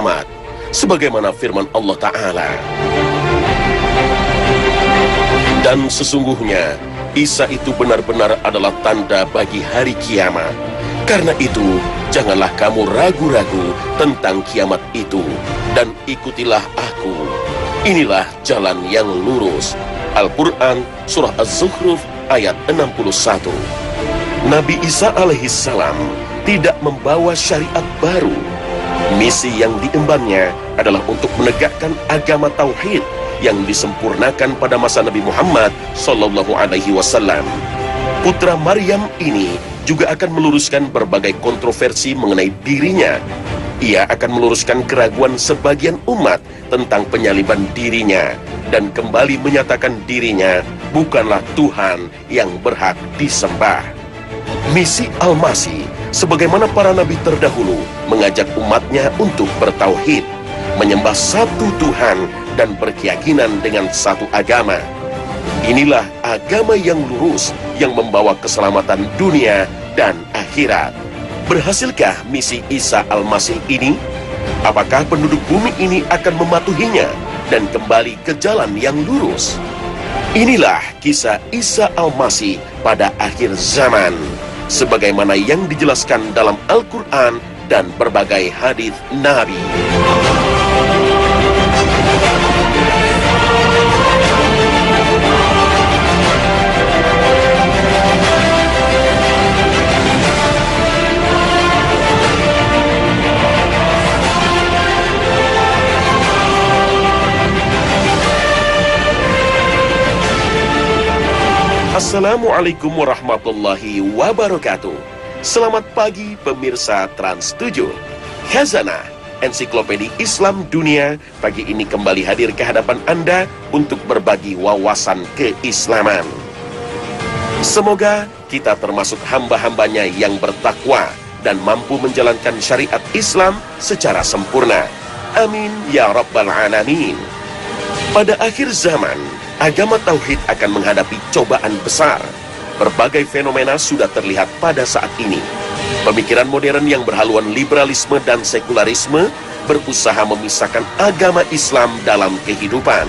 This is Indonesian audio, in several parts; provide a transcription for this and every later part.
kiamat, sebagaimana firman Allah Ta'ala. Dan sesungguhnya Isa itu benar-benar adalah tanda bagi hari kiamat. Karena itu, janganlah kamu ragu-ragu tentang kiamat itu, dan ikutilah aku. Inilah jalan yang lurus. Al-Quran, Surah Az-Zukhruf, ayat 61. Nabi Isa alaihissalam tidak membawa syariat baru. Misi yang diembannya adalah untuk menegakkan agama tauhid yang disempurnakan pada masa Nabi Muhammad Sallallahu Alaihi Wasallam. Putra Maryam ini juga akan meluruskan berbagai kontroversi mengenai dirinya. Ia akan meluruskan keraguan sebagian umat tentang penyaliban dirinya dan kembali menyatakan dirinya bukanlah Tuhan yang berhak disembah. Misi Al-Masih, sebagaimana para nabi terdahulu, mengajak umatnya untuk bertauhid, menyembah satu Tuhan dan berkeyakinan dengan satu agama. Inilah agama yang lurus yang membawa keselamatan dunia dan akhirat. Berhasilkah misi Isa Al-Masih ini? Apakah penduduk bumi ini akan mematuhinya dan kembali ke jalan yang lurus? Inilah kisah Isa Al-Masih pada akhir zaman, sebagaimana yang dijelaskan dalam Al-Quran dan berbagai hadis Nabi. Assalamualaikum warahmatullahi wabarakatuh. Selamat pagi pemirsa Trans 7. Khazanah Ensiklopedia Islam Dunia pagi ini kembali hadir ke hadapan Anda untuk berbagi wawasan keislaman. Semoga kita termasuk hamba-hambanya yang bertakwa dan mampu menjalankan syariat Islam secara sempurna. Amin ya rabbal alamin. Pada akhir zaman, agama tauhid akan menghadapi cobaan besar. Berbagai fenomena sudah terlihat pada saat ini. Pemikiran modern yang berhaluan liberalisme dan sekularisme berusaha memisahkan agama Islam dalam kehidupan.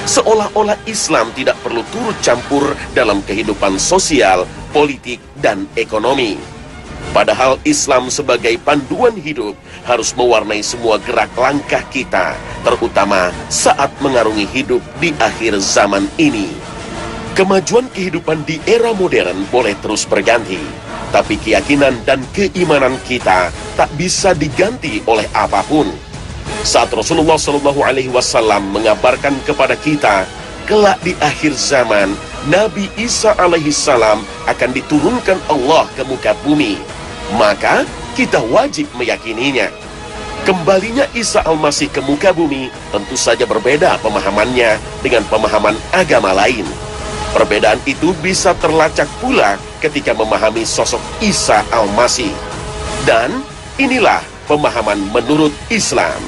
Seolah-olah Islam tidak perlu turut campur dalam kehidupan sosial, politik, dan ekonomi. Padahal Islam sebagai panduan hidup harus mewarnai semua gerak langkah kita, terutama saat mengarungi hidup di akhir zaman ini. Kemajuan kehidupan di era modern boleh terus berganti, tapi keyakinan dan keimanan kita tak bisa diganti oleh apapun. Saat Rasulullah SAW mengabarkan kepada kita, kelak di akhir zaman, Nabi Isa alaihissalam akan diturunkan Allah ke muka bumi, maka kita wajib meyakininya. Kembalinya Isa Al-Masih ke muka bumi tentu saja berbeda pemahamannya dengan pemahaman agama lain. Perbedaan itu bisa terlacak pula ketika memahami sosok Isa Al-Masih. Dan inilah pemahaman menurut Islam.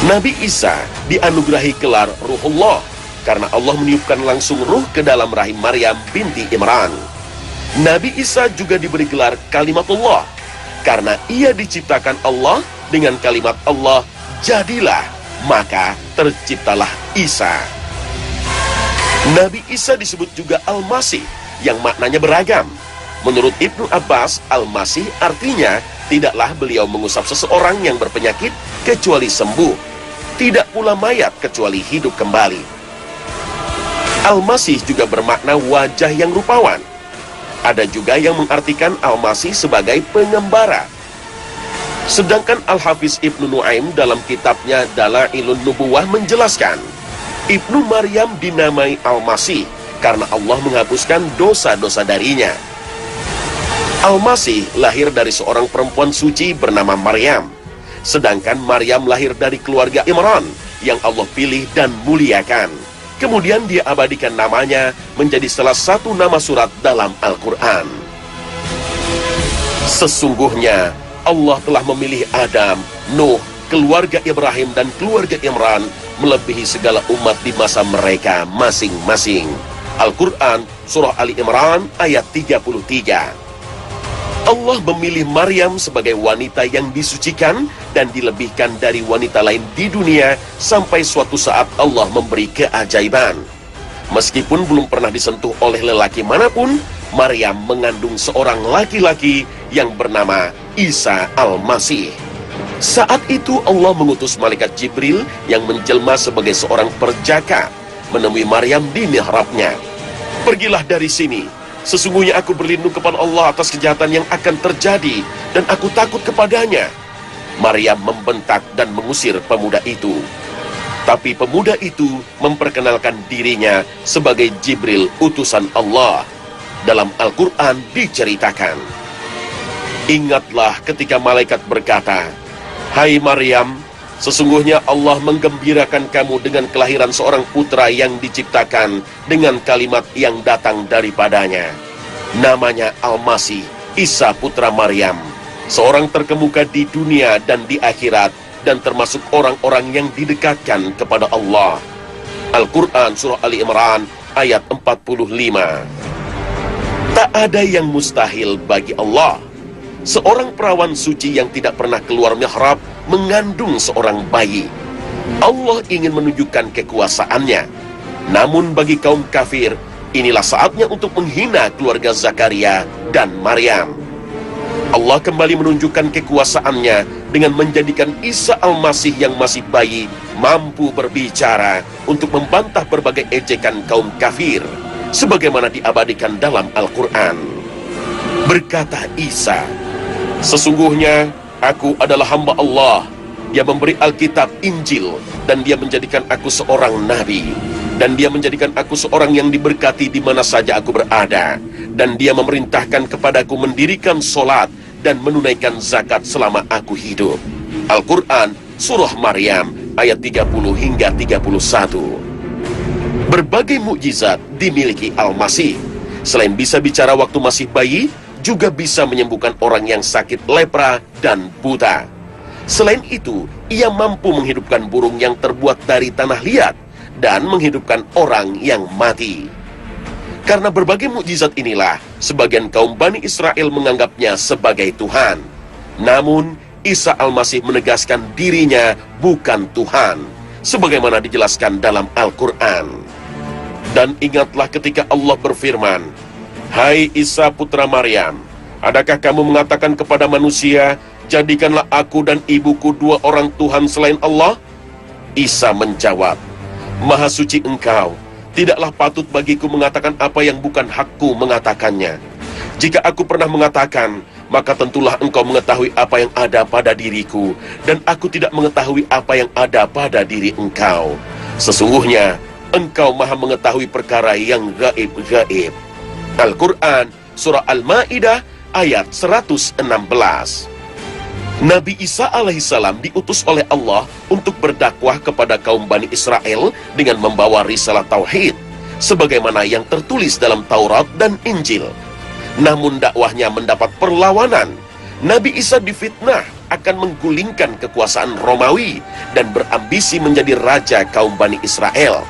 Nabi Isa dianugerahi gelar Ruhullah karena Allah meniupkan langsung ruh ke dalam rahim Maryam binti Imran. Nabi Isa juga diberi gelar Kalimatullah karena ia diciptakan Allah dengan kalimat Allah, jadilah, maka terciptalah Isa. Nabi Isa disebut juga Al-Masih yang maknanya beragam. Menurut Ibnu Abbas, Al-Masih artinya tidaklah beliau mengusap seseorang yang berpenyakit kecuali sembuh, tidak pula mayat kecuali hidup kembali. Al-Masih juga bermakna wajah yang rupawan. Ada juga yang mengartikan Al-Masih sebagai pengembara. Sedangkan Al-Hafiz Ibnu Nuaim dalam kitabnya Dalailun Nubuwah menjelaskan, Ibnu Maryam dinamai Al-Masih karena Allah menghapuskan dosa-dosa darinya. Al-Masih lahir dari seorang perempuan suci bernama Maryam. Sedangkan Maryam lahir dari keluarga Imran yang Allah pilih dan muliakan. Kemudian dia abadikan namanya menjadi salah satu nama surat dalam Al-Quran. Sesungguhnya Allah telah memilih Adam, Nuh, keluarga Ibrahim dan keluarga Imran melebihi segala umat di masa mereka masing-masing. Al-Quran, Surah Ali Imran, ayat 33. Allah memilih Maryam sebagai wanita yang disucikan dan dilebihkan dari wanita lain di dunia sampai suatu saat Allah memberi keajaiban. Meskipun belum pernah disentuh oleh lelaki manapun, Maryam mengandung seorang laki-laki yang bernama Isa Al-Masih. Saat itu Allah mengutus malaikat Jibril yang menjelma sebagai seorang perjaka menemui Maryam di mihrabnya. "Pergilah dari sini. Sesungguhnya aku berlindung kepada Allah atas kejahatan yang akan terjadi dan aku takut kepadanya." Maryam membentak dan mengusir pemuda itu. Tapi pemuda itu memperkenalkan dirinya sebagai Jibril, utusan Allah. Dalam Al-Quran diceritakan, "Ingatlah ketika malaikat berkata, 'Hai Maryam, sesungguhnya Allah menggembirakan kamu dengan kelahiran seorang putra yang diciptakan dengan kalimat yang datang daripadanya. Namanya Al-Masih, Isa putra Maryam, seorang terkemuka di dunia dan di akhirat, dan termasuk orang-orang yang didekatkan kepada Allah.'" Al-Quran Surah Ali Imran ayat 45. Tak ada yang mustahil bagi Allah. Seorang perawan suci yang tidak pernah keluar mihrab mengandung seorang bayi. Allah ingin menunjukkan kekuasaannya. Namun bagi kaum kafir, inilah saatnya untuk menghina keluarga Zakaria dan Maryam. Allah kembali menunjukkan kekuasaannya dengan menjadikan Isa Al-Masih yang masih bayi mampu berbicara untuk membantah berbagai ejekan kaum kafir, sebagaimana diabadikan dalam Al-Quran. Berkata Isa, "Sesungguhnya aku adalah hamba Allah. Dia memberi Alkitab, Injil, dan dia menjadikan aku seorang nabi. Dan dia menjadikan aku seorang yang diberkati di mana saja aku berada. Dan dia memerintahkan kepadaku mendirikan solat dan menunaikan zakat selama aku hidup." Al-Quran Surah Maryam ayat 30 hingga 31. Berbagai mukjizat dimiliki Al-Masih. Selain bisa bicara waktu masih bayi, juga bisa menyembuhkan orang yang sakit lepra dan buta. Selain itu, ia mampu menghidupkan burung yang terbuat dari tanah liat dan menghidupkan orang yang mati. Karena berbagai mukjizat inilah, sebagian kaum Bani Israel menganggapnya sebagai Tuhan. Namun, Isa Al-Masih menegaskan dirinya bukan Tuhan, sebagaimana dijelaskan dalam Al-Quran. Dan ingatlah ketika Allah berfirman, "Hai Isa putra Maryam, adakah kamu mengatakan kepada manusia, jadikanlah aku dan ibuku dua orang Tuhan selain Allah?" Isa menjawab, "Maha suci engkau, tidaklah patut bagiku mengatakan apa yang bukan hakku mengatakannya. Jika aku pernah mengatakan, maka tentulah engkau mengetahui apa yang ada pada diriku, dan aku tidak mengetahui apa yang ada pada diri engkau. Sesungguhnya, engkau maha mengetahui perkara yang gaib-gaib." Al-Quran Surah Al-Ma'idah ayat 116. Nabi Isa alaihissalam diutus oleh Allah untuk berdakwah kepada kaum Bani Israel dengan membawa risalah tauhid, sebagaimana yang tertulis dalam Taurat dan Injil. Namun dakwahnya mendapat perlawanan. Nabi Isa difitnah akan menggulingkan kekuasaan Romawi dan berambisi menjadi raja kaum Bani Israel.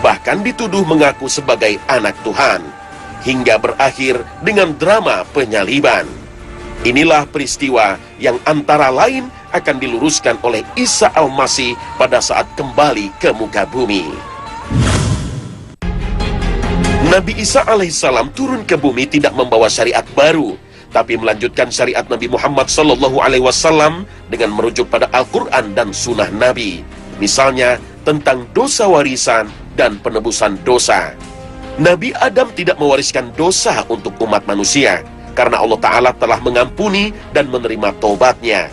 Bahkan dituduh mengaku sebagai anak Tuhan, hingga berakhir dengan drama penyaliban. Inilah peristiwa yang antara lain akan diluruskan oleh Isa Al-Masih pada saat kembali ke muka bumi. Nabi Isa alaihissalam turun ke bumi tidak membawa syariat baru, tapi melanjutkan syariat Nabi Muhammad SAW dengan merujuk pada Al-Quran dan Sunnah Nabi. Misalnya tentang dosa warisan dan penebusan dosa. Nabi Adam tidak mewariskan dosa untuk umat manusia, karena Allah Ta'ala telah mengampuni dan menerima taubatnya.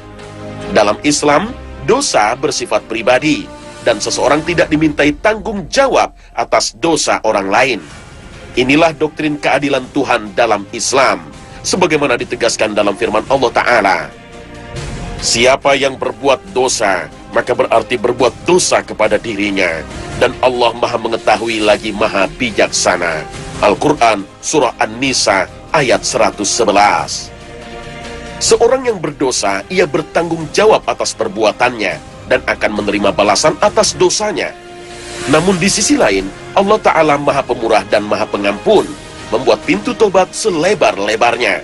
Dalam Islam, dosa bersifat pribadi, dan seseorang tidak dimintai tanggung jawab atas dosa orang lain. Inilah doktrin keadilan Tuhan dalam Islam, sebagaimana ditegaskan dalam firman Allah Ta'ala, "Siapa yang berbuat dosa, maka berarti berbuat dosa kepada dirinya, dan Allah maha mengetahui lagi maha bijaksana." Al-Quran Surah An-Nisa ayat 111. Seorang yang berdosa, ia bertanggung jawab atas perbuatannya dan akan menerima balasan atas dosanya. Namun di sisi lain, Allah Ta'ala maha pemurah dan maha pengampun, membuat pintu tobat selebar-lebarnya.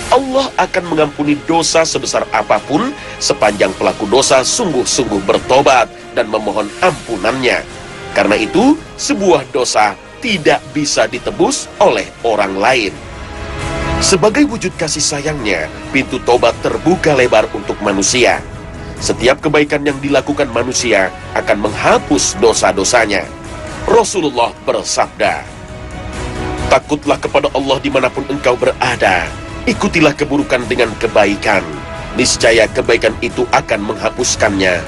Allah akan mengampuni dosa sebesar apapun sepanjang pelaku dosa sungguh-sungguh bertobat dan memohon ampunannya. Karena itu, sebuah dosa tidak bisa ditebus oleh orang lain. Sebagai wujud kasih sayangnya, pintu tobat terbuka lebar untuk manusia. Setiap kebaikan yang dilakukan manusia akan menghapus dosa-dosanya. Rasulullah bersabda, "Takutlah kepada Allah dimanapun engkau berada. Ikutilah keburukan dengan kebaikan. Niscaya kebaikan itu akan menghapuskannya.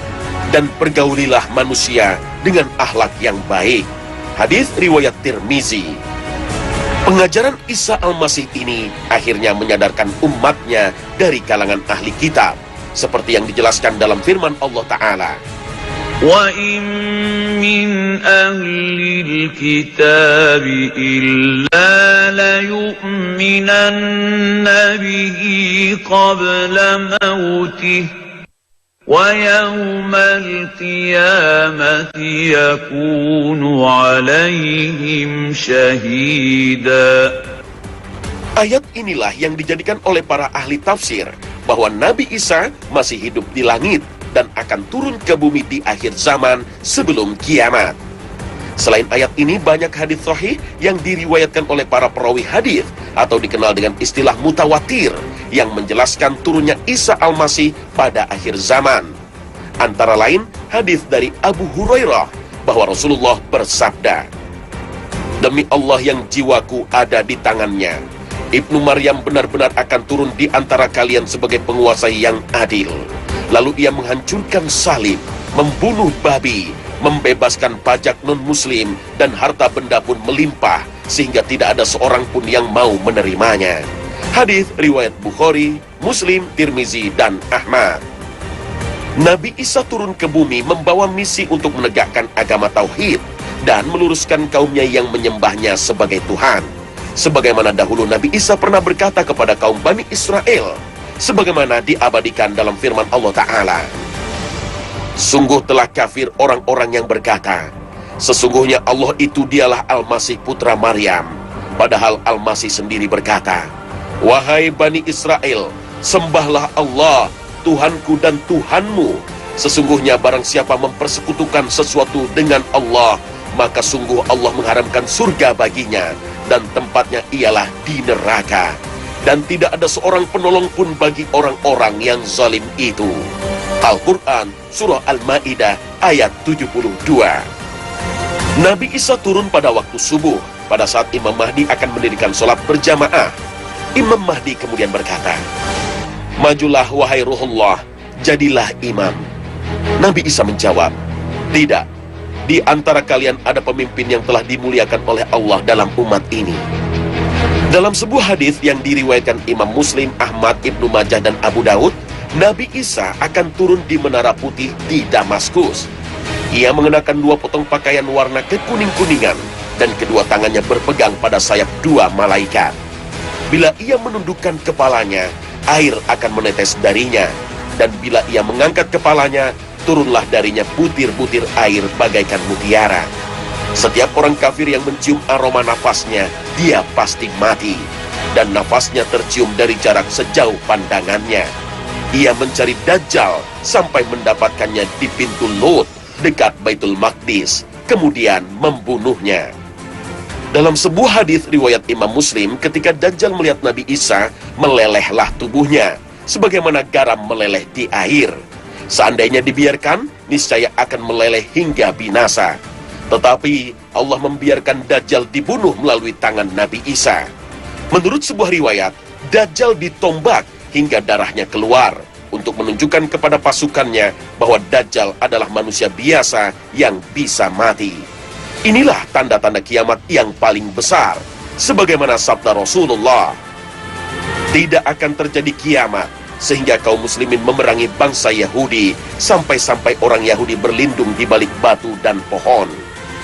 Dan pergaulilah manusia dengan akhlak yang baik." Hadis riwayat Tirmizi. Pengajaran Isa Al-Masih ini akhirnya menyadarkan umatnya dari kalangan ahli kitab, seperti yang dijelaskan dalam firman Allah Ta'ala, وَإِن مِّنْ أَهْلِ الْكِتَابِ إِلَّا لَيُؤْمِنَنَّ بِهِ قَبْلَ مَوْتِهِ وَيَوْمَ الْقِيَامَةِ يَكُونُ عَلَيْهِمْ شَهِيدًا. Ayat inilah yang dijadikan oleh para ahli tafsir bahwa Nabi Isa masih hidup di langit dan akan turun ke bumi di akhir zaman sebelum kiamat. Selain ayat ini, banyak hadis sahih yang diriwayatkan oleh para perawi hadis atau dikenal dengan istilah mutawatir yang menjelaskan turunnya Isa Al-Masih pada akhir zaman. Antara lain hadis dari Abu Hurairah bahwa Rasulullah bersabda, "Demi Allah yang jiwaku ada di tangannya, Ibnu Maryam benar-benar akan turun di antara kalian sebagai penguasa yang adil. Lalu ia menghancurkan salib, membunuh babi, membebaskan pajak non-muslim, dan harta benda pun melimpah, sehingga tidak ada seorang pun yang mau menerimanya." Hadis riwayat Bukhari, Muslim, Tirmizi, dan Ahmad. Nabi Isa turun ke bumi membawa misi untuk menegakkan agama tauhid dan meluruskan kaumnya yang menyembahnya sebagai Tuhan. Sebagaimana dahulu Nabi Isa pernah berkata kepada kaum Bani Israel, sebagaimana diabadikan dalam firman Allah Ta'ala, "Sungguh telah kafir orang-orang yang berkata, sesungguhnya Allah itu dialah Al-Masih putra Maryam. Padahal Al-Masih sendiri berkata, wahai Bani Israel, sembahlah Allah, Tuhanku dan Tuhanmu. Sesungguhnya barang siapa mempersekutukan sesuatu dengan Allah, maka sungguh Allah mengharamkan surga baginya, dan tempatnya ialah di neraka. Dan tidak ada seorang penolong pun bagi orang-orang yang zalim itu." Al-Quran, Surah Al-Ma'idah, ayat 72. Nabi Isa turun pada waktu subuh, pada saat Imam Mahdi akan mendirikan sholat berjamaah. Imam Mahdi kemudian berkata, "Majulah wahai Ruhullah, jadilah imam." Nabi Isa menjawab, "Tidak, di antara kalian ada pemimpin yang telah dimuliakan oleh Allah dalam umat ini." Dalam sebuah hadis yang diriwayatkan Imam Muslim, Ahmad, Ibnu Majah, dan Abu Daud, Nabi Isa akan turun di Menara Putih di Damaskus. Ia mengenakan 2 potong pakaian warna kekuning-kuningan, dan kedua tangannya berpegang pada sayap 2 malaikat. Bila ia menundukkan kepalanya, air akan menetes darinya, dan bila ia mengangkat kepalanya, turunlah darinya butir-butir air bagaikan mutiara. Setiap orang kafir yang mencium aroma nafasnya, dia pasti mati, dan nafasnya tercium dari jarak sejauh pandangannya. Ia mencari Dajjal sampai mendapatkannya di pintu Lut dekat Baitul Maqdis, kemudian membunuhnya. Dalam sebuah hadis riwayat Imam Muslim, ketika Dajjal melihat Nabi Isa, melelehlah tubuhnya, sebagaimana garam meleleh di air. Seandainya dibiarkan, niscaya akan meleleh hingga binasa. Tetapi Allah membiarkan Dajjal dibunuh melalui tangan Nabi Isa. Menurut sebuah riwayat, Dajjal ditombak hingga darahnya keluar untuk menunjukkan kepada pasukannya bahwa Dajjal adalah manusia biasa yang bisa mati. Inilah tanda-tanda kiamat yang paling besar. Sebagaimana sabda Rasulullah, "Tidak akan terjadi kiamat sehingga kaum muslimin memerangi bangsa Yahudi sampai-sampai orang Yahudi berlindung di balik batu dan pohon.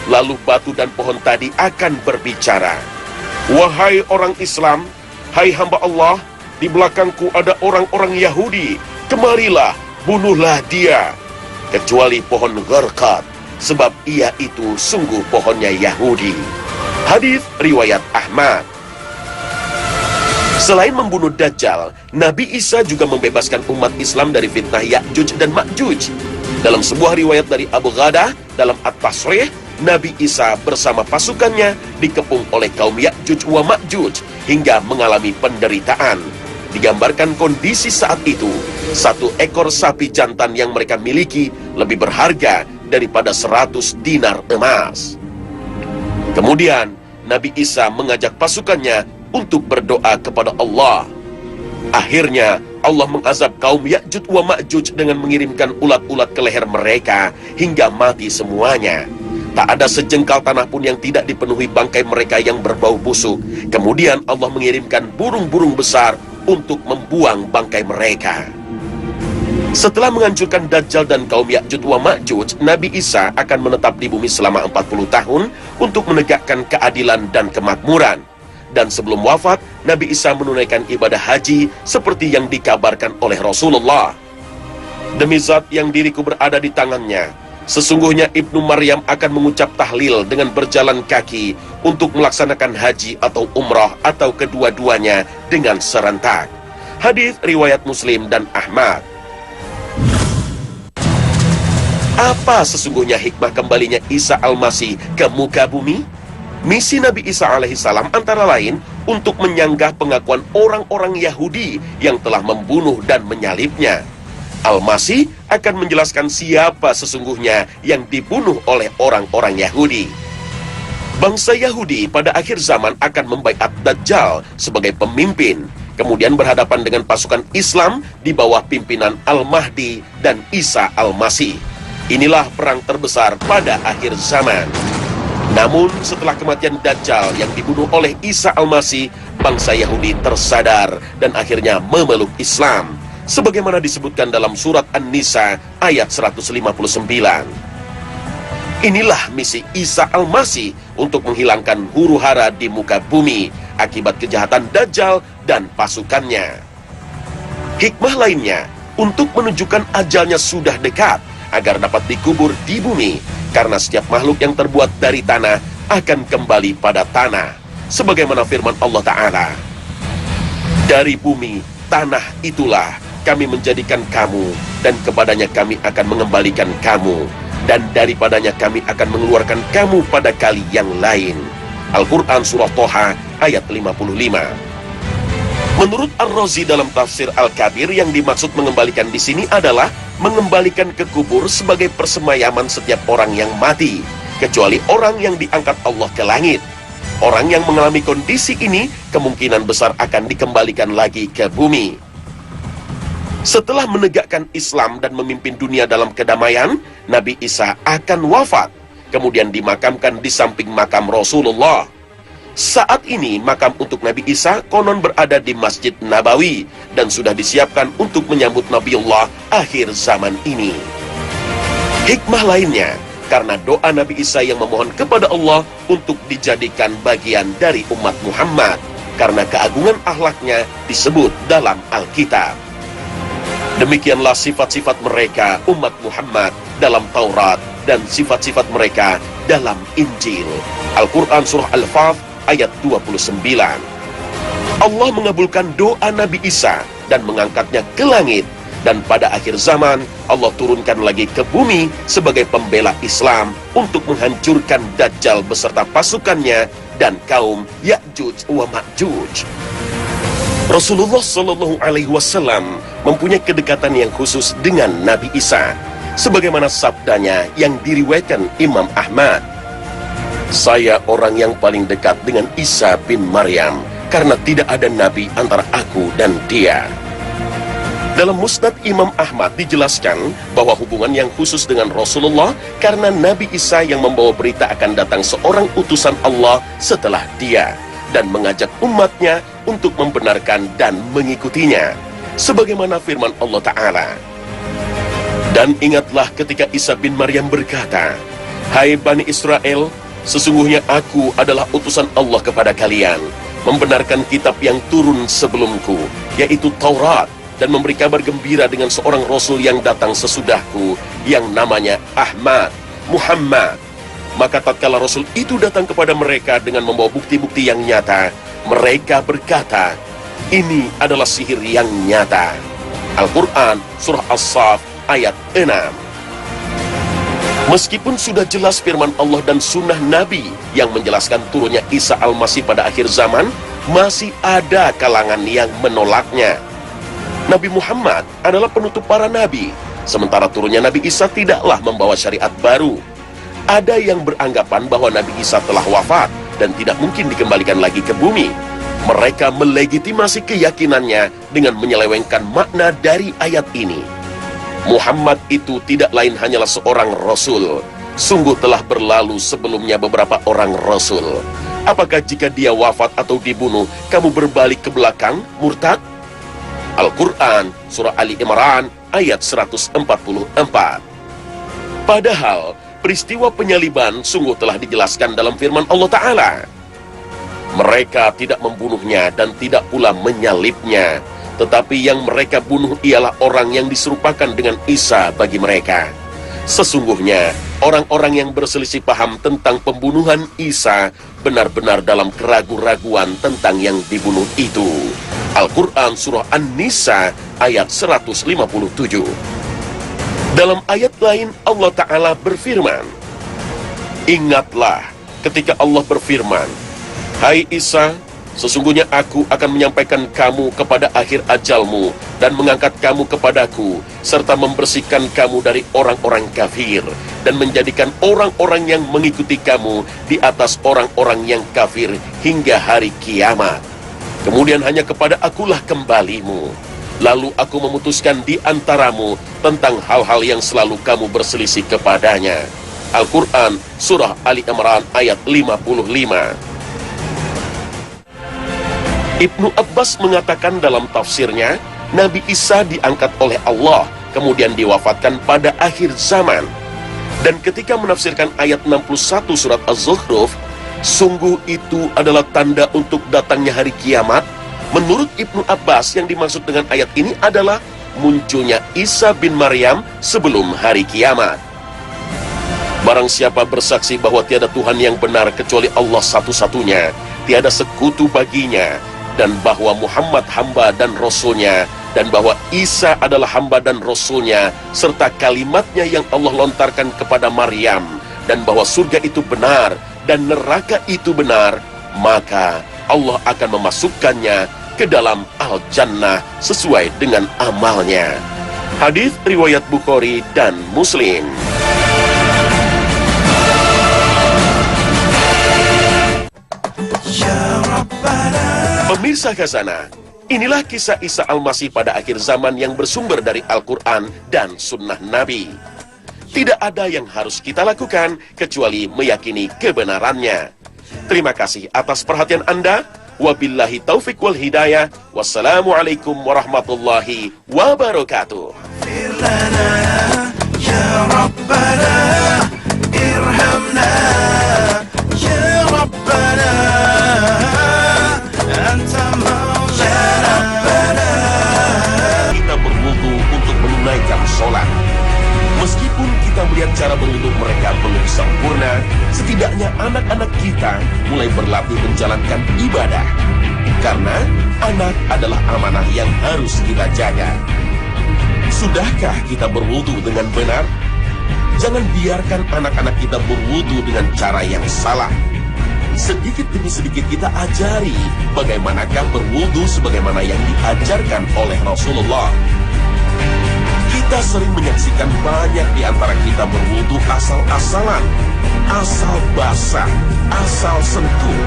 Lalu batu dan pohon tadi akan berbicara, 'Wahai orang Islam, hai hamba Allah, di belakangku ada orang-orang Yahudi. Kemarilah, bunuhlah dia. Kecuali pohon Gharqad, sebab ia itu sungguh pohonnya Yahudi.'" Hadis riwayat Ahmad. Selain membunuh Dajjal, Nabi Isa juga membebaskan umat Islam dari fitnah Ya'juj dan Ma'juj. Dalam sebuah riwayat dari Abu Ghadah dalam At-Tasrih, Nabi Isa bersama pasukannya dikepung oleh kaum Ya'juj wa Ma'juj hingga mengalami penderitaan. Digambarkan kondisi saat itu, satu ekor sapi jantan yang mereka miliki lebih berharga daripada 100 dinar emas. Kemudian, Nabi Isa mengajak pasukannya untuk berdoa kepada Allah. Akhirnya, Allah mengazab kaum Ya'juj wa Ma'juj dengan mengirimkan ulat-ulat ke leher mereka hingga mati semuanya. Tak ada sejengkal tanah pun yang tidak dipenuhi bangkai mereka yang berbau busuk. Kemudian Allah mengirimkan burung-burung besar untuk membuang bangkai mereka. Setelah menghancurkan Dajjal dan kaum Ya'juj wa Ma'juj, Nabi Isa akan menetap di bumi selama 40 tahun untuk menegakkan keadilan dan kemakmuran. Dan sebelum wafat, Nabi Isa menunaikan ibadah haji seperti yang dikabarkan oleh Rasulullah. Demi zat yang diriku berada di tangannya, sesungguhnya Ibnu Maryam akan mengucap tahlil dengan berjalan kaki untuk melaksanakan haji atau umrah atau kedua-duanya dengan serentak. Hadis riwayat Muslim dan Ahmad. Apa sesungguhnya hikmah kembalinya Isa Al-Masih ke muka bumi? Misi Nabi Isa alaihissalam antara lain untuk menyanggah pengakuan orang-orang Yahudi yang telah membunuh dan menyalibnya. Al-Masih akan menjelaskan siapa sesungguhnya yang dibunuh oleh orang-orang Yahudi. Bangsa Yahudi pada akhir zaman akan membaiat Dajjal sebagai pemimpin, kemudian berhadapan dengan pasukan Islam di bawah pimpinan Al-Mahdi dan Isa Al-Masih. Inilah perang terbesar pada akhir zaman. Namun setelah kematian Dajjal yang dibunuh oleh Isa Al-Masih, bangsa Yahudi tersadar dan akhirnya memeluk Islam, sebagaimana disebutkan dalam surat An-Nisa ayat 159. Inilah misi Isa Al-Masih untuk menghilangkan huru-hara di muka bumi akibat kejahatan Dajjal dan pasukannya. Hikmah lainnya untuk menunjukkan ajalnya sudah dekat agar dapat dikubur di bumi, karena setiap makhluk yang terbuat dari tanah akan kembali pada tanah, sebagaimana firman Allah Ta'ala, dari bumi, tanah itulah kami menjadikan kamu, dan kepadanya kami akan mengembalikan kamu, dan daripadanya kami akan mengeluarkan kamu pada kali yang lain. Al-Quran Surah Toha ayat 55. Menurut Ar-Razi dalam tafsir Al-Kabir, yang dimaksud mengembalikan di sini adalah mengembalikan ke kubur sebagai persemayaman setiap orang yang mati, kecuali orang yang diangkat Allah ke langit. Orang yang mengalami kondisi ini kemungkinan besar akan dikembalikan lagi ke bumi. Setelah menegakkan Islam dan memimpin dunia dalam kedamaian, Nabi Isa akan wafat, kemudian dimakamkan di samping makam Rasulullah. Saat ini makam untuk Nabi Isa konon berada di Masjid Nabawi dan sudah disiapkan untuk menyambut Nabiullah akhir zaman ini. Hikmah lainnya, karena doa Nabi Isa yang memohon kepada Allah untuk dijadikan bagian dari umat Muhammad, karena keagungan akhlaknya disebut dalam Alkitab. Demikianlah sifat-sifat mereka umat Muhammad dalam Taurat dan sifat-sifat mereka dalam Injil. Al-Quran Surah Al-Faf ayat 29. Allah mengabulkan doa Nabi Isa dan mengangkatnya ke langit, dan pada akhir zaman Allah turunkan lagi ke bumi sebagai pembela Islam untuk menghancurkan Dajjal beserta pasukannya dan kaum Ya'juj wa Ma'juj. Rasulullah Shallallahu Alaihi Wasallam mempunyai kedekatan yang khusus dengan Nabi Isa, sebagaimana sabdanya yang diriwayatkan Imam Ahmad. Saya orang yang paling dekat dengan Isa bin Maryam, karena tidak ada nabi antara aku dan dia. Dalam Musnad Imam Ahmad dijelaskan bahwa hubungan yang khusus dengan Rasulullah karena Nabi Isa yang membawa berita akan datang seorang utusan Allah setelah dia, dan mengajak umatnya untuk membenarkan dan mengikutinya, sebagaimana firman Allah Ta'ala. Dan ingatlah ketika Isa bin Maryam berkata, "Hai Bani Israel, sesungguhnya aku adalah utusan Allah kepada kalian, membenarkan kitab yang turun sebelumku, yaitu Taurat, dan memberi kabar gembira dengan seorang Rasul yang datang sesudahku, yang namanya Ahmad, Muhammad." Maka tatkala Rasul itu datang kepada mereka dengan membawa bukti-bukti yang nyata, mereka berkata, Ini adalah sihir yang nyata. Al-Quran Surah As-Saff ayat 6. Meskipun sudah jelas firman Allah dan sunnah Nabi yang menjelaskan turunnya Isa Al-Masih pada akhir zaman, masih ada kalangan yang menolaknya. Nabi Muhammad adalah penutup para nabi, sementara turunnya Nabi Isa tidaklah membawa syariat baru. Ada yang beranggapan bahwa Nabi Isa telah wafat dan tidak mungkin dikembalikan lagi ke bumi. Mereka melegitimasi keyakinannya dengan menyelewengkan makna dari ayat ini. Muhammad itu tidak lain hanyalah seorang rasul. Sungguh telah berlalu sebelumnya beberapa orang rasul. Apakah jika dia wafat atau dibunuh, kamu berbalik ke belakang, murtad? Al-Quran Surah Ali Imran ayat 144. Padahal peristiwa penyaliban sungguh telah dijelaskan dalam firman Allah Ta'ala. Mereka tidak membunuhnya dan tidak pula menyalibnya, tetapi yang mereka bunuh ialah orang yang diserupakan dengan Isa bagi mereka. Sesungguhnya orang-orang yang berselisih paham tentang pembunuhan Isa benar-benar dalam keraguan-raguan tentang yang dibunuh itu. Al-Quran Surah An-Nisa ayat 157. Dalam ayat lain Allah Ta'ala berfirman, ingatlah ketika Allah berfirman, hai Isa, sesungguhnya aku akan menyampaikan kamu kepada akhir ajalmu dan mengangkat kamu kepadaku, serta membersihkan kamu dari orang-orang kafir dan menjadikan orang-orang yang mengikuti kamu di atas orang-orang yang kafir hingga hari kiamat. Kemudian hanya kepada akulah kembalimu. Lalu aku memutuskan di antaramu tentang hal-hal yang selalu kamu berselisih kepadanya. Al-Quran Surah Ali Imran ayat 55. Ibnu Abbas mengatakan dalam tafsirnya, Nabi Isa diangkat oleh Allah, kemudian diwafatkan pada akhir zaman. Dan ketika menafsirkan ayat 61 surat Az-Zukhruf, sungguh itu adalah tanda untuk datangnya hari kiamat. Menurut Ibnu Abbas, yang dimaksud dengan ayat ini adalah munculnya Isa bin Maryam sebelum hari kiamat. Barang siapa bersaksi bahwa tiada Tuhan yang benar kecuali Allah satu-satunya, tiada sekutu baginya, dan bahwa Muhammad hamba dan rasulnya, dan bahwa Isa adalah hamba dan rasulnya, serta kalimatnya yang Allah lontarkan kepada Maryam, dan bahwa surga itu benar dan neraka itu benar, maka Allah akan memasukkannya ke dalam Al-Jannah sesuai dengan amalnya. Hadis riwayat Bukhari dan Muslim. Pemirsa Khazanah, inilah kisah Isa Al-Masih pada akhir zaman yang bersumber dari Al-Quran dan Sunnah Nabi. Tidak ada yang harus kita lakukan kecuali meyakini kebenarannya. Terima kasih atas perhatian Anda. Wabillahi taufiq wal hidayah. Wassalamualaikum warahmatullahi wabarakatuh. Kita berwudu untuk menunaikan sholat. Meskipun kita melihat cara berwudu mereka belum sempurna, setidaknya anak-anak kita mulai berlatih menjalankan ibadah. Karena anak adalah amanah yang harus kita jaga. Sudahkah kita berwudu dengan benar? Jangan biarkan anak-anak kita berwudu dengan cara yang salah. Sedikit demi sedikit kita ajari bagaimanakah berwudu sebagaimana yang diajarkan oleh Rasulullah. Kita sering menyaksikan banyak di antara kita berwudu asal-asalan, asal basah, asal sentuh,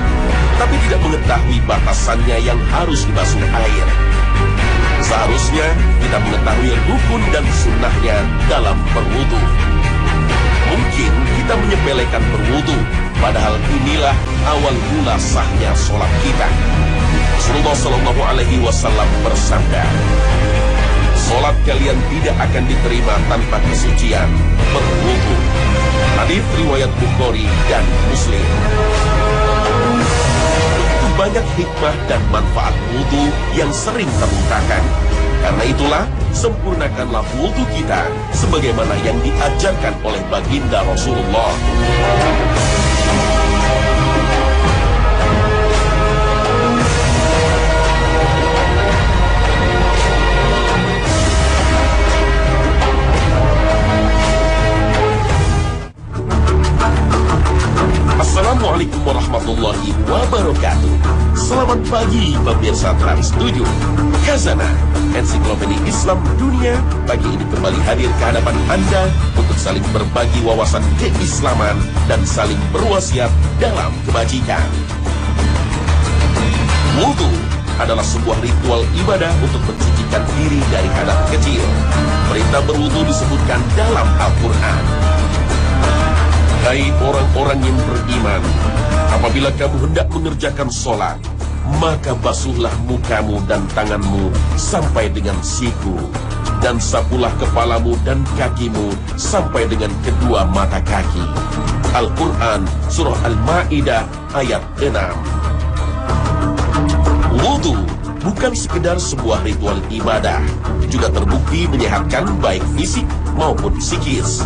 tapi tidak mengetahui batasannya yang harus dibasuh air. Seharusnya kita mengetahui rukun dan sunnahnya dalam berwudu. Mungkin kita menyepelekan berwudu, padahal inilah awal mula sahnya sholat kita. Rasulullah Shallallahu Alaihi Wasallam bersabda, sholat kalian tidak akan diterima tanpa kesucian berwudu. Hadis riwayat Bukhari dan Muslim. Begitu banyak hikmah dan manfaat wudu yang sering terlupakan. Karena itulah, sempurnakanlah wudu kita sebagaimana yang diajarkan oleh baginda Rasulullah. warahmatullahi wabarakatuh. Selamat pagi pemirsa Trans 7. Khazanah, ensiklopedia Islam dunia, pagi ini kembali hadir ke hadapan Anda untuk saling berbagi wawasan keislaman dan saling berwasiat dalam kebajikan. Wudu adalah sebuah ritual ibadah untuk mensucikan diri dari hadas kecil. Perintah berwudu disebutkan dalam Al-Quran. Hai orang-orang yang beriman, apabila kamu hendak mengerjakan sholat, maka basuhlah mukamu dan tanganmu sampai dengan siku, dan sapulah kepalamu dan kakimu sampai dengan kedua mata kaki. Al-Quran Surah Al-Ma'idah ayat 6. Wudu bukan sekedar sebuah ritual ibadah, juga terbukti menyehatkan baik fisik maupun psikis.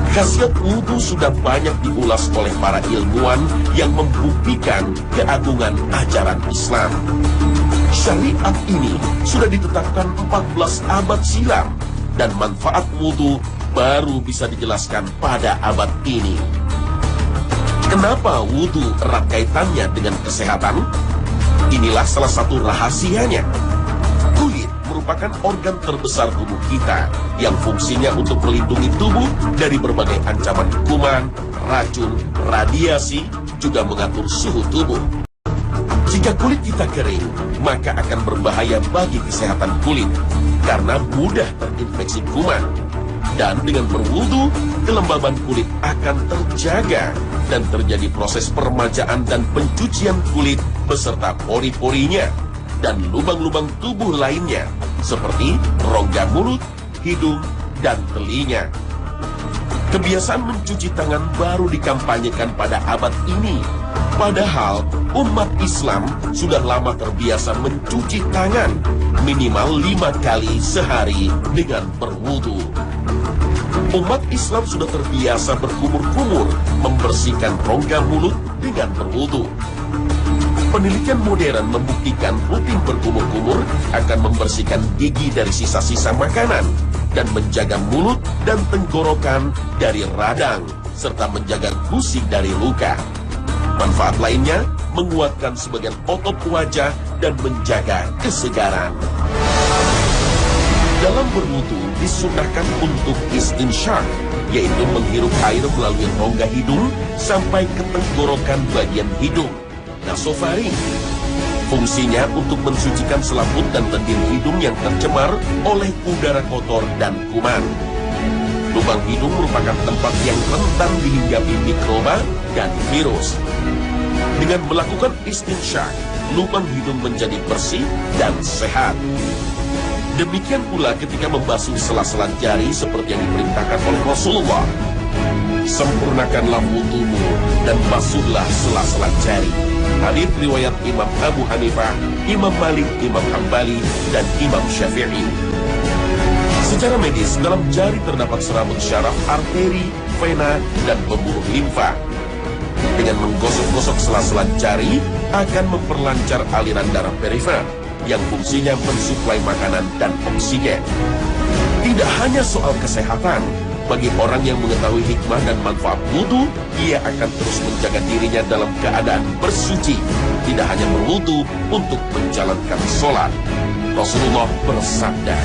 Khasiat wudu sudah banyak diulas oleh para ilmuwan yang membuktikan keagungan ajaran Islam. Syariat ini sudah ditetapkan 14 abad silam, dan manfaat wudu baru bisa dijelaskan pada abad ini. Kenapa wudu erat kaitannya dengan kesehatan? Inilah salah satu rahasianya. Kulit merupakan organ terbesar tubuh kita yang fungsinya untuk melindungi tubuh dari berbagai ancaman kuman, racun, radiasi, juga mengatur suhu tubuh. Jika kulit kita kering, maka akan berbahaya bagi kesehatan kulit karena mudah terinfeksi kuman. Dan dengan berwudu, kelembaban kulit akan terjaga dan terjadi proses peremajaan dan pencucian kulit beserta pori-porinya dan lubang-lubang tubuh lainnya seperti rongga mulut, hidung, dan telinga. Kebiasaan mencuci tangan baru dikampanyekan pada abad ini. Padahal umat Islam sudah lama terbiasa mencuci tangan minimal 5 kali sehari dengan berwudu. Umat Islam sudah terbiasa berkumur-kumur membersihkan rongga mulut dengan berwudu. Penelitian modern membuktikan rutin berkumur-kumur akan membersihkan gigi dari sisa-sisa makanan dan menjaga mulut dan tenggorokan dari radang serta menjaga gusi dari luka. Manfaat lainnya menguatkan sebagian otot wajah dan menjaga kesegaran. Dalam berwudu disunahkan untuk istinsyaq, yaitu menghirup air melalui rongga hidung sampai ke tenggorokan bagian hidung, nasofaring. Fungsinya untuk mensucikan selaput dan lendir hidung yang tercemar oleh udara kotor dan kuman. Lubang hidung merupakan tempat yang rentan dihinggapi mikroba dan virus. Dengan melakukan istinsyaq, lubang hidung menjadi bersih dan sehat. Demikian pula ketika membasuh sela-sela jari seperti yang diperintahkan oleh Rasulullah. Sempurnakanlah wudumu dan basuhlah sela-sela jari. Hadits riwayat Imam Abu Hanifah, Imam Malik, Imam Hambali, dan Imam Syafi'i. Secara medis, dalam jari terdapat serabut syaraf, arteri, vena, dan pembuluh limfa. Dengan menggosok-gosok sela-sela jari akan memperlancar aliran darah perifer yang fungsinya mensuplai makanan dan oksigen. Tidak hanya soal kesehatan, bagi orang yang mengetahui hikmah dan manfaat wudu, ia akan terus menjaga dirinya dalam keadaan bersuci, tidak hanya berwudu untuk menjalankan sholat. Rasulullah bersabda,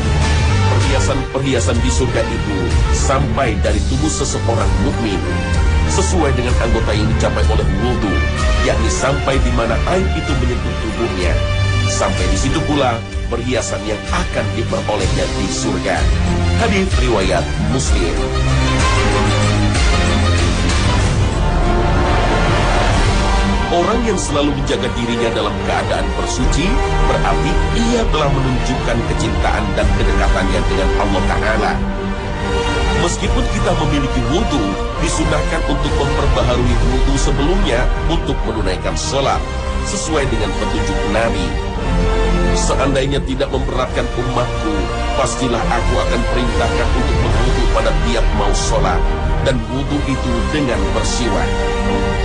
perhiasan-perhiasan di surga itu sampai dari tubuh seseorang mukmin, sesuai dengan anggota yang dicapai oleh wudu, yakni sampai di mana air itu menyentuh tubuhnya. Sampai di situ pula perhiasan yang akan diperolehnya di surga. Hadits riwayat Muslim. Orang yang selalu menjaga dirinya dalam keadaan bersuci, berarti ia telah menunjukkan kecintaan dan kedekatannya dengan Allah Ta'ala. Meskipun kita memiliki wudu, disunahkan untuk memperbaharui wudu sebelumnya untuk menunaikan sholat, sesuai dengan petunjuk Nabi. Seandainya tidak memberatkan umatku, pastilah aku akan perintahkan untuk berwudu pada tiap mau sholat, dan wudu itu dengan bersiwak.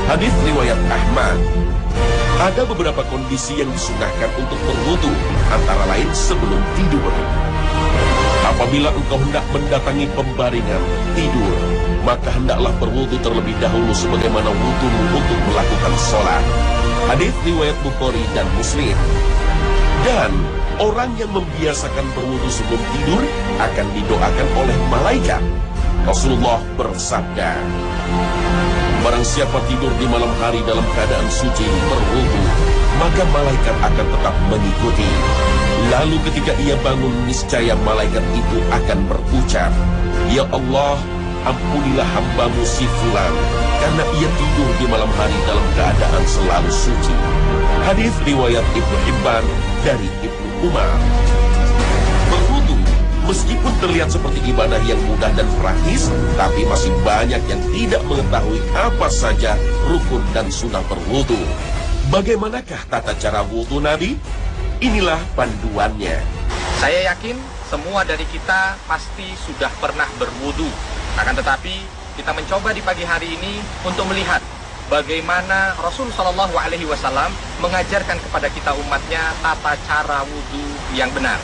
Hadits riwayat Ahmad. Ada beberapa kondisi yang disunahkan untuk berwudu, antara lain sebelum tidur. Apabila engkau hendak mendatangi pembaringan, tidur, maka hendaklah berwudu terlebih dahulu sebagaimana wudumu untuk melakukan sholat. Hadis riwayat Bukhari dan Muslim. Dan orang yang membiasakan berwudu sebelum tidur akan didoakan oleh malaikat. Rasulullah bersabda, barang siapa tidur di malam hari dalam keadaan suci berwudu, maka malaikat akan tetap mengikuti. Lalu ketika ia bangun, niscaya malaikat itu akan berucap, ya Allah, ampunilah hambamu si fulan, karena ia tidur di malam hari dalam keadaan selalu suci. Hadis riwayat Ibnu Hibban dari Ibnu Umar. Berwudu meskipun terlihat seperti ibadah yang mudah dan praktis, tapi masih banyak yang tidak mengetahui apa saja rukun dan sunnah berwudu. Bagaimanakah tata cara wudu Nabi? Inilah panduannya. Saya yakin semua dari kita pasti sudah pernah berwudu. Akan tetapi kita mencoba di pagi hari ini untuk melihat bagaimana Rasul Shallallahu Alaihi Wasallam mengajarkan kepada kita umatnya tata cara wudu yang benar.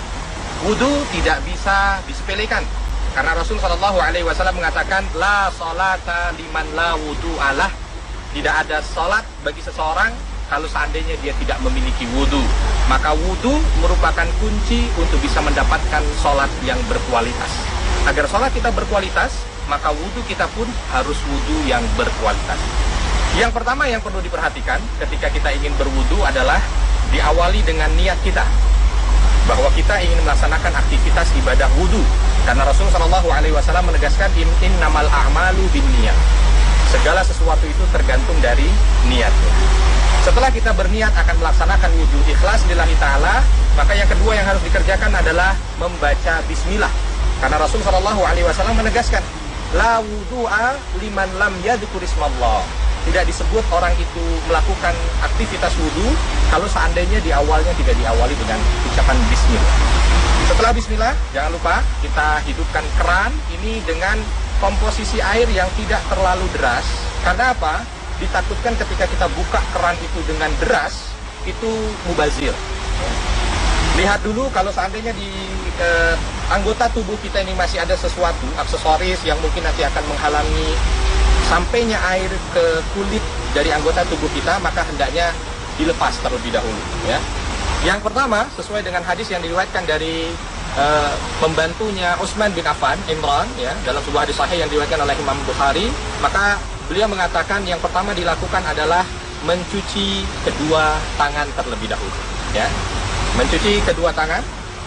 Wudu tidak bisa disepelekan karena Rasul Shallallahu Alaihi Wasallam mengatakan la salata liman la wudu alah. Tidak ada salat bagi seseorang kalau seandainya dia tidak memiliki wudu. Maka wudu merupakan kunci untuk bisa mendapatkan salat yang berkualitas. Agar salat kita berkualitas, maka wudu kita pun harus wudu yang berkualitas. Yang pertama yang perlu diperhatikan ketika kita ingin berwudu adalah diawali dengan niat kita, bahwa kita ingin melaksanakan aktivitas ibadah wudu. Karena Rasul Shallallahu Alaihi Wasallam menegaskan innamal a'malu binniyat. Segala sesuatu itu tergantung dari niatnya. Setelah kita berniat akan melaksanakan wudu ikhlas lillahi ta'ala, maka yang kedua yang harus dikerjakan adalah membaca bismillah. Karena Rasul Shallallahu Alaihi Wasallam menegaskan la wudu'a liman lam yadhkur ismallah. Tidak disebut orang itu melakukan aktivitas wudu kalau seandainya di awalnya tidak diawali dengan ucapan bismillah. Setelah bismillah, jangan lupa kita hidupkan keran ini dengan komposisi air yang tidak terlalu deras. Karena apa? Ditakutkan ketika kita buka keran itu dengan deras, itu mubazir. Lihat dulu kalau seandainya di anggota tubuh kita ini masih ada sesuatu, aksesoris yang mungkin nanti akan menghalangi sampainya air ke kulit dari anggota tubuh kita, maka hendaknya dilepas terlebih dahulu. Ya. Yang pertama, sesuai dengan hadis yang diriwayatkan dari pembantunya Utsman bin Affan, Imran, ya, dalam sebuah hadis sahih yang diriwayatkan oleh Imam Bukhari, maka beliau mengatakan yang pertama dilakukan adalah mencuci kedua tangan terlebih dahulu. Ya. Mencuci kedua tangan,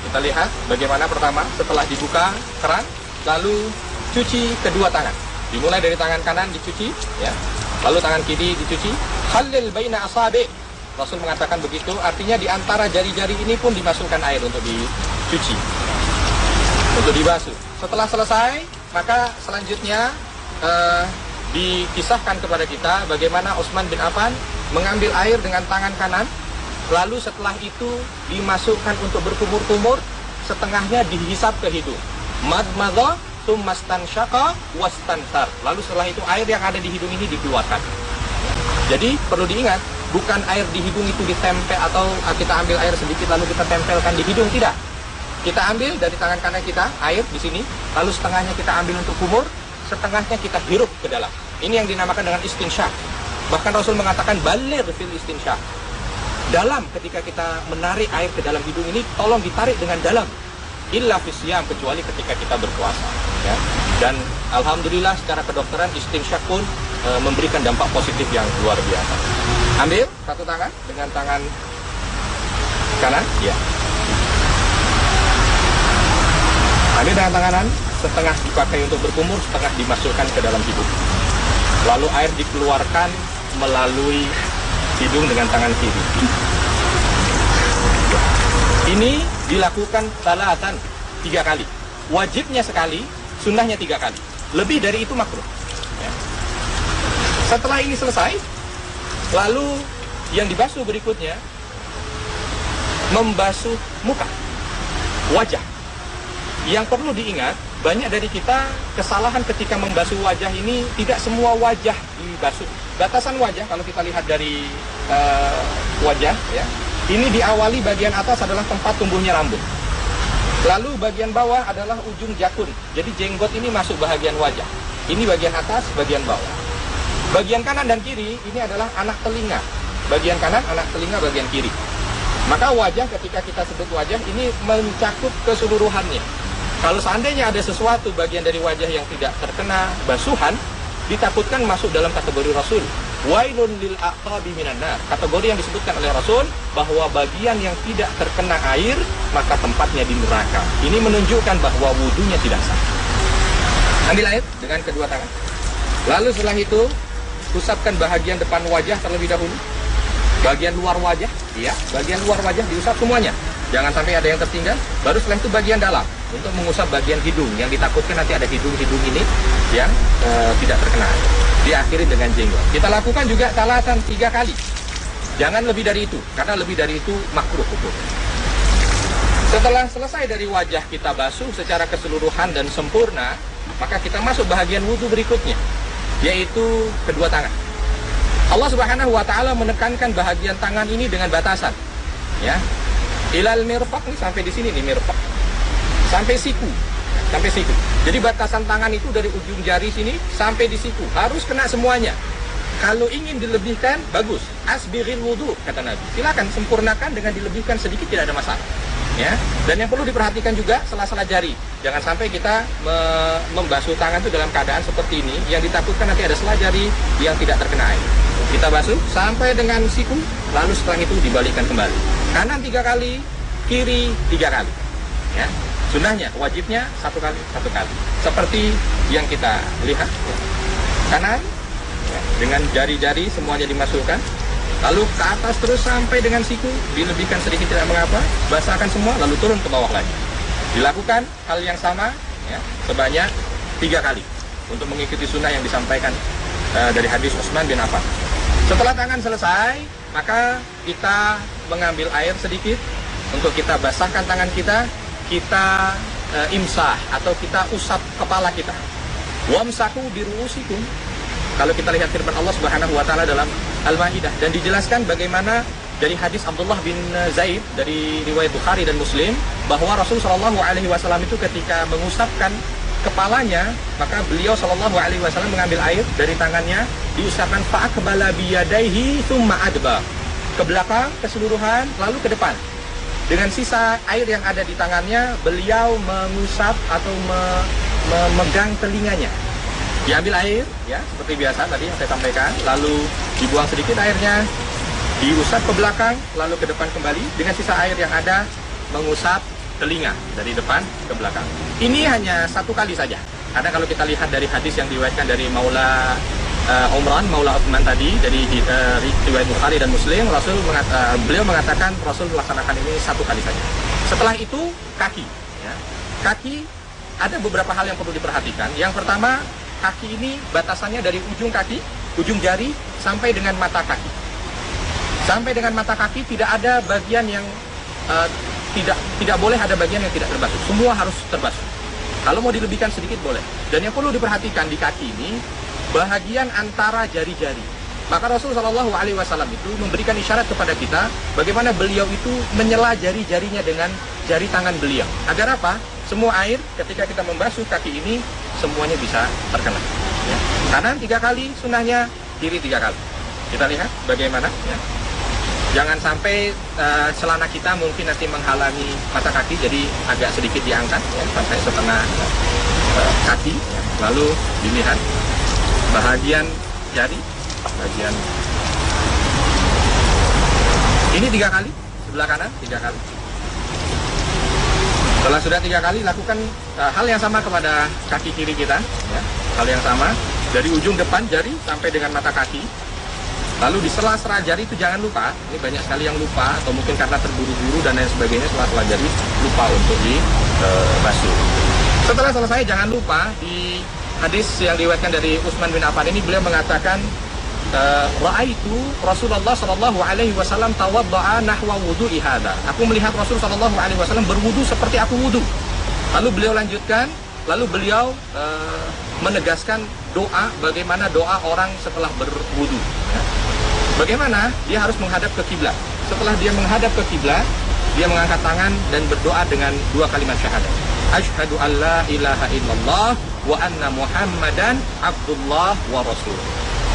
kita lihat bagaimana pertama setelah dibuka keran, lalu cuci kedua tangan. Dimulai dari tangan kanan dicuci, ya. Lalu tangan kiri dicuci. Khalil baina asabi. Rasul mengatakan begitu, artinya di antara jari-jari ini pun dimasukkan air untuk dicuci, untuk dibasuh. Setelah selesai, maka selanjutnya dikisahkan kepada kita bagaimana Utsman bin Affan mengambil air dengan tangan kanan, lalu setelah itu dimasukkan untuk berkumur-kumur, setengahnya dihisap ke hidung. Madmadha tsummastansyaqa wastansar. Lalu setelah itu air yang ada di hidung ini dikeluarkan. Jadi perlu diingat, bukan air di hidung itu ditempel atau kita ambil air sedikit lalu kita tempelkan di hidung, tidak. Kita ambil dari tangan kanan kita air di sini, lalu setengahnya kita ambil untuk kumur, setengahnya kita hirup ke dalam. Ini yang dinamakan dengan istinsyak. Bahkan Rasul mengatakan baligh fil istinsyak. Dalam ketika kita menarik air ke dalam hidung ini, tolong ditarik dengan dalam. Illa fisyam, kecuali ketika kita berpuasa. Ya. Dan alhamdulillah secara kedokteran istinsyak pun memberikan dampak positif yang luar biasa. Ambil satu tangan dengan tangan kanan, ya. Ambil dengan tangan kanan, setengah dipakai untuk berkumur, setengah dimasukkan ke dalam hidung. Lalu air dikeluarkan melalui hidung dengan tangan kiri. Ini dilakukan salatan 3 kali. Wajibnya sekali, sunnahnya 3 kali. Lebih dari itu makruh. Ya. Setelah ini selesai, lalu yang dibasuh berikutnya membasuh muka, wajah. Yang perlu diingat, banyak dari kita kesalahan ketika membasuh wajah ini, tidak semua wajah dibasuh. Batasan wajah kalau kita lihat dari wajah, ya, ini diawali bagian atas adalah tempat tumbuhnya rambut. Lalu bagian bawah adalah ujung jakun. Jadi jenggot ini masuk bahagian wajah. Ini bagian atas, bagian bawah. Bagian kanan dan kiri ini adalah anak telinga. Bagian kanan, anak telinga, bagian kiri. Maka wajah, ketika kita sebut wajah, ini mencakup keseluruhannya. Kalau seandainya ada sesuatu bagian dari wajah yang tidak terkena basuhan, ditakutkan masuk dalam kategori Rasul. Wailun lil aqabi minan nar. Kategori yang disebutkan oleh Rasul bahwa bagian yang tidak terkena air maka tempatnya di neraka. Ini menunjukkan bahwa wudunya tidak sah. Ambil air dengan kedua tangan. Lalu setelah itu usapkan bagian depan wajah terlebih dahulu. Bagian luar wajah, ya, bagian luar wajah diusap semuanya. Jangan sampai ada yang tertinggal. Baru setelah itu bagian dalam untuk mengusap bagian hidung yang ditakutkan nanti ada hidung-hidung ini yang tidak terkena air. Diakhiri dengan jenggot. Kita lakukan juga salatan 3 kali. Jangan lebih dari itu, karena lebih dari itu makruh hukum. Setelah selesai dari wajah kita basuh secara keseluruhan dan sempurna, maka kita masuk bahagian wudhu berikutnya, yaitu kedua tangan. Allah Subhanahu wa taala menekankan bahagian tangan ini dengan batasan. Ya. Ilal mirfaq nih, sampai di sini nih mirfaq. Sampai siku. Sampai siku. Jadi batasan tangan itu dari ujung jari sini sampai di siku. Harus kena semuanya. Kalau ingin dilebihkan, bagus. Asbighil wudu, kata Nabi. Silakan sempurnakan dengan dilebihkan sedikit, tidak ada masalah. Ya. Dan yang perlu diperhatikan juga sela-sela jari. Jangan sampai kita membasuh tangan itu dalam keadaan seperti ini, yang ditakutkan nanti ada sela jari yang tidak terkena air. Kita basuh sampai dengan siku, lalu setelah itu dibalikkan kembali. Kanan 3 kali, kiri 3 kali. Ya. Sunnahnya, wajibnya 1 kali, 1 kali. Seperti yang kita lihat. Ya. Kanan, ya, dengan jari-jari semuanya dimasukkan. Lalu ke atas terus sampai dengan siku, dilebihkan sedikit tidak mengapa, basahkan semua, lalu turun ke bawah lagi. Dilakukan hal yang sama, ya, sebanyak 3 kali untuk mengikuti sunnah yang disampaikan dari hadis Utsman bin Affan. Setelah tangan selesai, maka kita mengambil air sedikit untuk kita basahkan tangan kita, kita imsah atau kita usap kepala kita. Wamsahu biruusikum. Kalau kita lihat firman Allah Subhanahu wa taala dalam Al-Maidah, dan dijelaskan bagaimana dari hadis Abdullah bin Zaid dari riwayat Bukhari dan Muslim bahwa Rasul sallallahu alaihi wasallam itu ketika mengusapkan kepalanya, maka beliau sallallahu alaihi wasallam mengambil air dari tangannya, diusapkan fa'aqbala biyadaihi tsumma adba. Ke belakang keseluruhan, lalu ke depan. Dengan sisa air yang ada di tangannya, beliau mengusap atau memegang telinganya. Diambil air, ya, seperti biasa tadi yang saya sampaikan, lalu dibuang sedikit airnya, diusap ke belakang, lalu ke depan kembali, dengan sisa air yang ada, mengusap telinga dari depan ke belakang. Ini hanya 1 kali saja. Karena kalau kita lihat dari hadis yang diriwayatkan dari Maula Umran, Maula Uthman tadi, dari riwayat Bukhari dan Muslim, beliau mengatakan Rasul melaksanakan ini 1 kali saja. Setelah itu kaki. Ya. Kaki ada beberapa hal yang perlu diperhatikan. Yang pertama, kaki ini batasannya dari ujung kaki, ujung jari sampai dengan mata kaki. Sampai dengan mata kaki tidak ada bagian yang tidak boleh ada bagian yang tidak terbasuh. Semua harus terbasuh. Kalau mau dilebihkan sedikit boleh. Dan yang perlu diperhatikan di kaki ini bahagian antara jari-jari. Maka Rasul Shallallahu Alaihi Wasallam itu memberikan isyarat kepada kita bagaimana beliau itu menyela jari-jarinya dengan jari tangan beliau. Agar apa? Semua air ketika kita membasuh kaki ini semuanya bisa terkena. Ya. Kanan 3 kali sunnahnya, kiri 3 kali. Kita lihat bagaimana. Ya. Jangan sampai celana kita mungkin nanti menghalangi mata kaki, jadi agak sedikit diangkat, ya, sampai setengah kaki. Ya. Lalu dilihat bahagian jari, bagian ini 3 kali, sebelah kanan 3 kali. Setelah sudah 3 kali, lakukan hal yang sama kepada kaki kiri kita, ya. Hal yang sama dari ujung depan jari sampai dengan mata kaki. Lalu di sela-sela jari itu jangan lupa, ini banyak sekali yang lupa atau mungkin karena terburu-buru dan lain sebagainya, sela-sela jari lupa untuk dibasuh. Setelah selesai jangan lupa di hadis yang diriwayatkan dari Utsman bin Affan ini beliau mengatakan ra'aitu Rasulullah sallallahu alaihi wasallam tawadda'a nahwa wudu'i hadza. Aku melihat Rasul sallallahu alaihi wasallam berwudu seperti aku wudu. Lalu beliau lanjutkan, lalu beliau menegaskan doa, bagaimana doa orang setelah berwudu. Ya. Bagaimana dia harus menghadap ke kiblat. Setelah dia menghadap ke kiblat, dia mengangkat tangan dan berdoa dengan 2 kalimat syahadat. Asyhadu an la ilaha illallah wa anna Muhammadan Abdullah wa Rasul.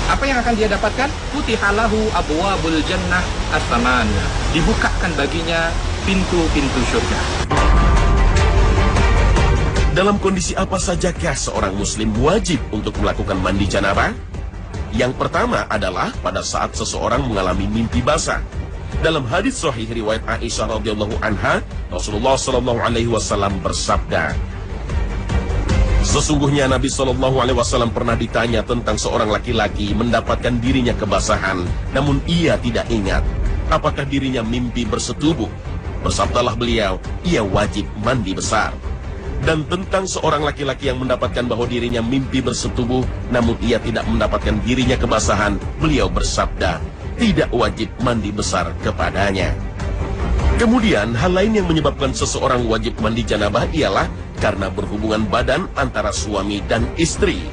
Apa yang akan dia dapatkan? Futihalahu abwabul jannah as-samaniyah. Dibukakan baginya pintu-pintu surga. Dalam kondisi apa sajakah seorang muslim wajib untuk melakukan mandi janabah? Yang pertama adalah pada saat seseorang mengalami mimpi basah. Dalam hadis sahih riwayat Aisyah radhiyallahu anha, Rasulullah sallallahu alaihi wasallam bersabda, sesungguhnya Nabi sallallahu alaihi wasallam pernah ditanya tentang seorang laki-laki mendapatkan dirinya kebasahan, namun ia tidak ingat apakah dirinya mimpi bersetubuh. Bersabdalah beliau, ia wajib mandi besar. Dan tentang seorang laki-laki yang mendapatkan bahwa dirinya mimpi bersetubuh, namun ia tidak mendapatkan dirinya kebasahan, beliau bersabda, tidak wajib mandi besar kepadanya. Kemudian, hal lain yang menyebabkan seseorang wajib mandi janabah ialah karena berhubungan badan antara suami dan istri.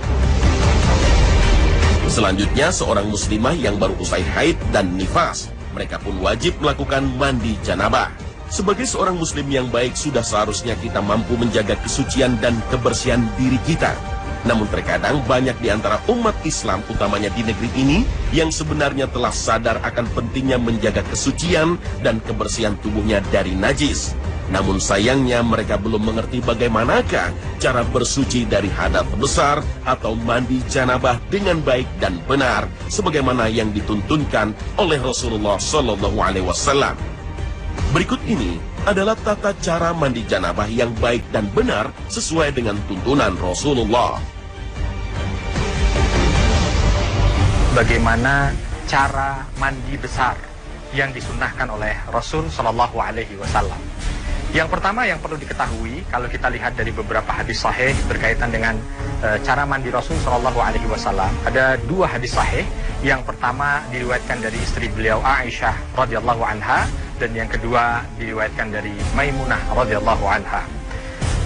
Selanjutnya, seorang muslimah yang baru usai haid dan nifas, mereka pun wajib melakukan mandi janabah. Sebagai seorang muslim yang baik, sudah seharusnya kita mampu menjaga kesucian dan kebersihan diri kita. Namun terkadang banyak di antara umat Islam, utamanya di negeri ini, yang sebenarnya telah sadar akan pentingnya menjaga kesucian dan kebersihan tubuhnya dari najis. Namun sayangnya mereka belum mengerti bagaimanakah cara bersuci dari hadas besar atau mandi janabah dengan baik dan benar, sebagaimana yang dituntunkan oleh Rasulullah Sallallahu Alaihi Wasallam. Berikut ini adalah tata cara mandi janabah yang baik dan benar sesuai dengan tuntunan Rasulullah. Bagaimana cara mandi besar yang disunnahkan oleh Rasul Shallallahu Alaihi Wasallam? Yang pertama yang perlu diketahui, kalau kita lihat dari beberapa hadis sahih berkaitan dengan cara mandi Rasul Shallallahu Alaihi Wasallam, ada dua hadis sahih. Yang pertama diriwayatkan dari istri beliau Aisyah radhiyallahu anha, dan yang kedua diriwayatkan dari Maimunah radhiyallahu anha.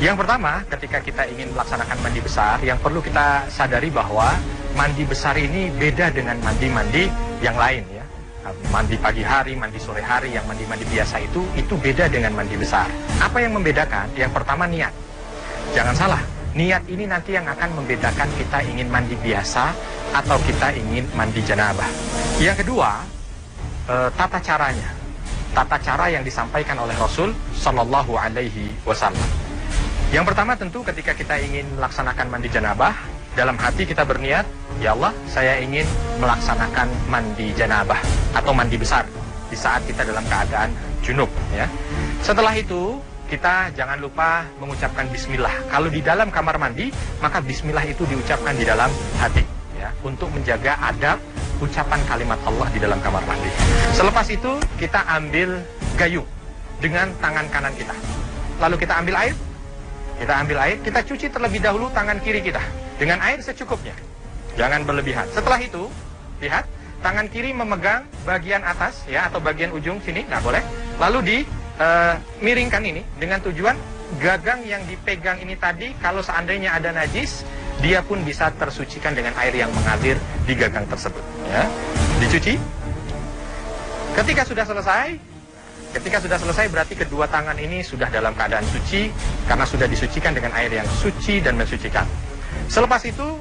Yang pertama, ketika kita ingin melaksanakan mandi besar, yang perlu kita sadari bahwa mandi besar ini beda dengan mandi-mandi yang lain ya. Mandi pagi hari, mandi sore hari, yang mandi-mandi biasa itu beda dengan mandi besar. Apa yang membedakan? Yang pertama niat. Jangan salah, niat ini nanti yang akan membedakan kita ingin mandi biasa atau kita ingin mandi janabah. Yang kedua, tata caranya. Tata cara yang disampaikan oleh Rasul Sallallahu Alaihi Wasallam. Yang pertama tentu ketika kita ingin melaksanakan mandi janabah, dalam hati kita berniat, ya Allah, saya ingin melaksanakan mandi janabah atau mandi besar di saat kita dalam keadaan junub. Ya. Setelah itu kita jangan lupa mengucapkan bismillah. Kalau di dalam kamar mandi, maka bismillah itu diucapkan di dalam hati, ya, untuk menjaga adab ucapan kalimat Allah di dalam kamar mandi. Selepas itu kita ambil gayung dengan tangan kanan kita. Lalu kita ambil air. Kita cuci terlebih dahulu tangan kiri kita dengan air secukupnya. Jangan berlebihan. Setelah itu, lihat, tangan kiri memegang bagian atas ya, atau bagian ujung sini, nggak boleh. Lalu miringkan ini dengan tujuan gagang yang dipegang ini tadi, kalau seandainya ada najis, dia pun bisa tersucikan dengan air yang mengalir di gagang tersebut. Ya, dicuci. Ketika sudah selesai berarti kedua tangan ini sudah dalam keadaan suci karena sudah disucikan dengan air yang suci dan mensucikan. Selepas itu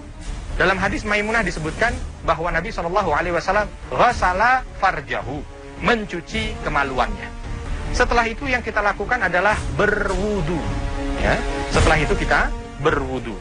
dalam hadis Maimunah disebutkan bahwa Nabi Shallallahu Alaihi Wasallam ghasala farjahu, mencuci kemaluannya. Setelah itu yang kita lakukan adalah berwudu. Ya, setelah itu kita berwudu.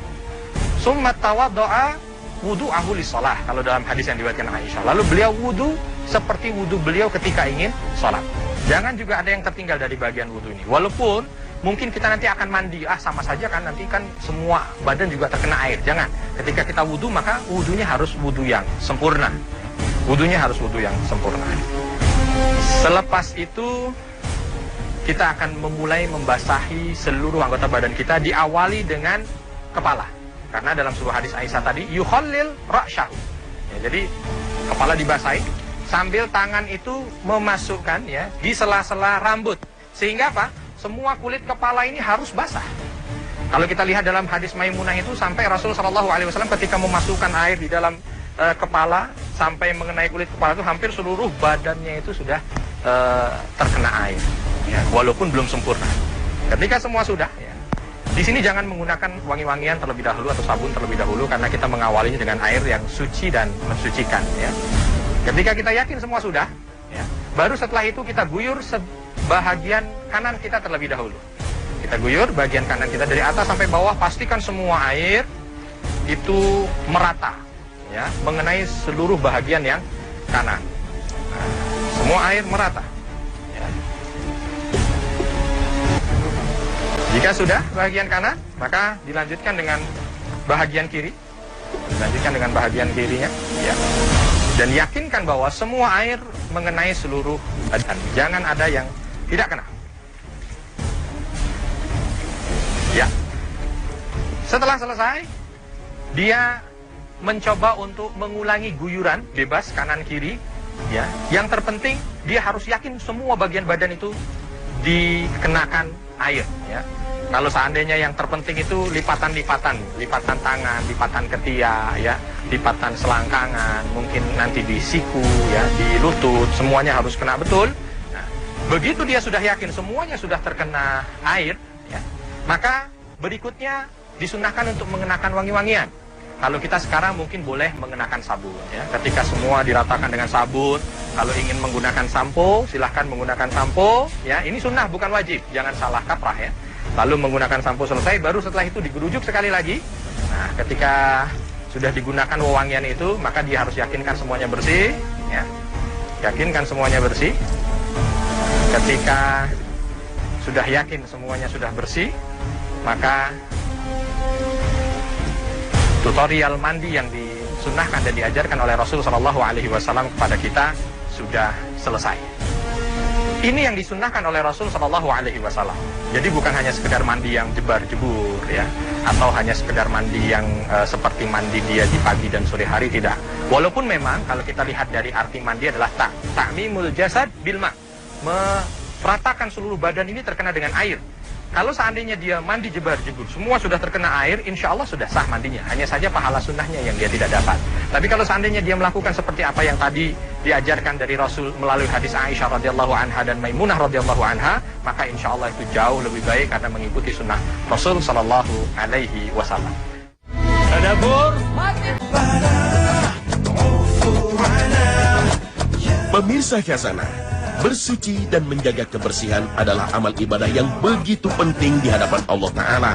Summa tawaddo'a wudu'ahu lis-shalah, kalau dalam hadis yang diriwayatkan Aisyah. Lalu beliau wudu seperti wudu beliau ketika ingin sholat. Jangan juga ada yang tertinggal dari bagian wudu ini. Walaupun mungkin kita nanti akan mandi, sama saja kan, nanti kan semua badan juga terkena air. Jangan. Ketika kita wudu, maka wudunya harus wudu yang sempurna. Selepas itu kita akan memulai membasahi seluruh anggota badan kita, diawali dengan kepala. Karena dalam sebuah hadis Aisyah tadi, yukhallil ra'syahu. Ya, jadi kepala dibasahi sambil tangan itu memasukkan ya di sela-sela rambut. Sehingga apa? Semua kulit kepala ini harus basah. Kalau kita lihat dalam hadis Maimunah itu, sampai Rasul Shallallahu Alaihi Wasallam ketika memasukkan air di dalam kepala sampai mengenai kulit kepala itu, hampir seluruh badannya itu sudah terkena air. Ya, walaupun belum sempurna. Ketika semua sudah, ya, Di sini jangan menggunakan wangi-wangian terlebih dahulu atau sabun terlebih dahulu, karena kita mengawalinya dengan air yang suci dan mensucikan. Ya. Ketika kita yakin semua sudah, ya, baru setelah itu kita guyur sebahagian kanan kita terlebih dahulu. Kita guyur bagian kanan kita dari atas sampai bawah, pastikan semua air itu merata, ya, mengenai seluruh bahagian yang kanan. Nah, semua air merata. Ya. Jika sudah bahagian kanan, maka dilanjutkan dengan bahagian kiri. Dilanjutkan dengan bahagian kirinya, ya. Dan yakinkan bahwa semua air mengenai seluruh badan. Jangan ada yang tidak kena. Ya. Setelah selesai, dia mencoba untuk mengulangi guyuran bebas kanan kiri, ya. Yang terpenting dia harus yakin semua bagian badan itu dikenakan air, ya. Kalau seandainya yang terpenting itu lipatan-lipatan, lipatan tangan, lipatan ketiak, ya, lipatan selangkangan, mungkin nanti di siku, ya, di lutut, semuanya harus kena betul. Nah, begitu dia sudah yakin semuanya sudah terkena air, ya, maka berikutnya disunahkan untuk mengenakan wangi-wangian. Kalau kita sekarang mungkin boleh mengenakan sabun, ya. Ketika semua diratakan dengan sabun, kalau ingin menggunakan sampo, silahkan menggunakan sampo, ya. Ini sunnah bukan wajib, jangan salah kaprah, ya. Lalu menggunakan sampo selesai, baru setelah itu digerujuk sekali lagi. Nah, ketika sudah digunakan wewangian itu, maka dia harus yakinkan semuanya bersih, ya. Yakinkan semuanya bersih. Ketika sudah yakin semuanya sudah bersih, maka tutorial mandi yang disunnahkan dan diajarkan oleh Rasul SAW kepada kita sudah selesai. Ini yang disunnahkan oleh Rasul SAW. Jadi bukan hanya sekedar mandi yang jebar-jebur, ya, atau hanya sekedar mandi yang seperti mandi dia di pagi dan sore hari, tidak. Walaupun memang kalau kita lihat dari arti mandi adalah ta'mimul jasad bil ma', meratakan seluruh badan ini terkena dengan air. Kalau seandainya dia mandi jebar-jebur, semua sudah terkena air, insya Allah sudah sah mandinya. Hanya saja pahala sunnahnya yang dia tidak dapat. Tapi kalau seandainya dia melakukan seperti apa yang tadi diajarkan dari Rasul melalui hadis Aisyah radhiyallahu anha dan Maimunah radhiyallahu anha, maka insya Allah itu jauh lebih baik karena mengikuti sunnah Rasul sallallahu alaihi wasallam. Tadabbur. Pemirsa Khazanah, bersuci dan menjaga kebersihan adalah amal ibadah yang begitu penting di hadapan Allah Ta'ala.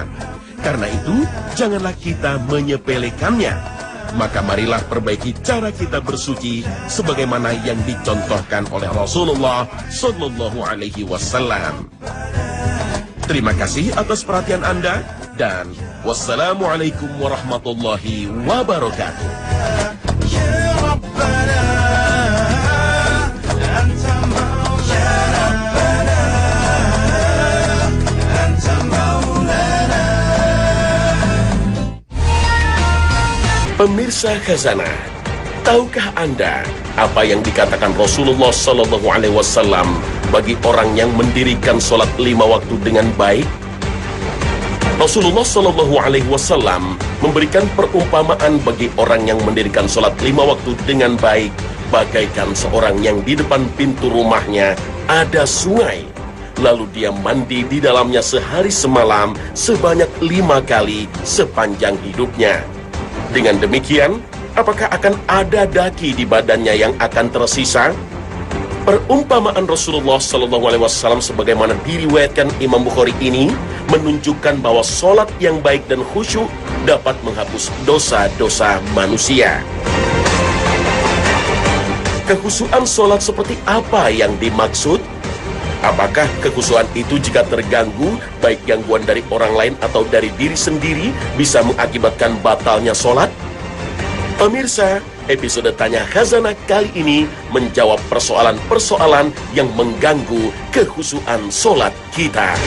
Karena itu, janganlah kita menyepelekannya. Maka marilah perbaiki cara kita bersuci sebagaimana yang dicontohkan oleh Rasulullah Sallallahu Alaihi Wasallam. Terima kasih atas perhatian Anda dan wassalamualaikum warahmatullahi wabarakatuh. Pemirsa Khazanah, tahukah Anda apa yang dikatakan Rasulullah Sallallahu Alaihi Wasallam bagi orang yang mendirikan sholat 5 waktu dengan baik? Rasulullah Sallallahu Alaihi Wasallam memberikan perumpamaan bagi orang yang mendirikan sholat 5 waktu dengan baik, bagaikan seorang yang di depan pintu rumahnya ada sungai, lalu dia mandi di dalamnya sehari semalam sebanyak 5 kali sepanjang hidupnya. Dengan demikian, apakah akan ada daki di badannya yang akan tersisa? Perumpamaan Rasulullah SAW sebagaimana diriwayatkan Imam Bukhari ini menunjukkan bahwa sholat yang baik dan khusyuk dapat menghapus dosa-dosa manusia. Kekhusyuan sholat seperti apa yang dimaksud? Apakah kekhusyuan itu jika terganggu, baik gangguan dari orang lain atau dari diri sendiri, bisa mengakibatkan batalnya sholat? Pemirsa, episode Tanya Khazanah kali ini menjawab persoalan-persoalan yang mengganggu kekhusyuan sholat kita.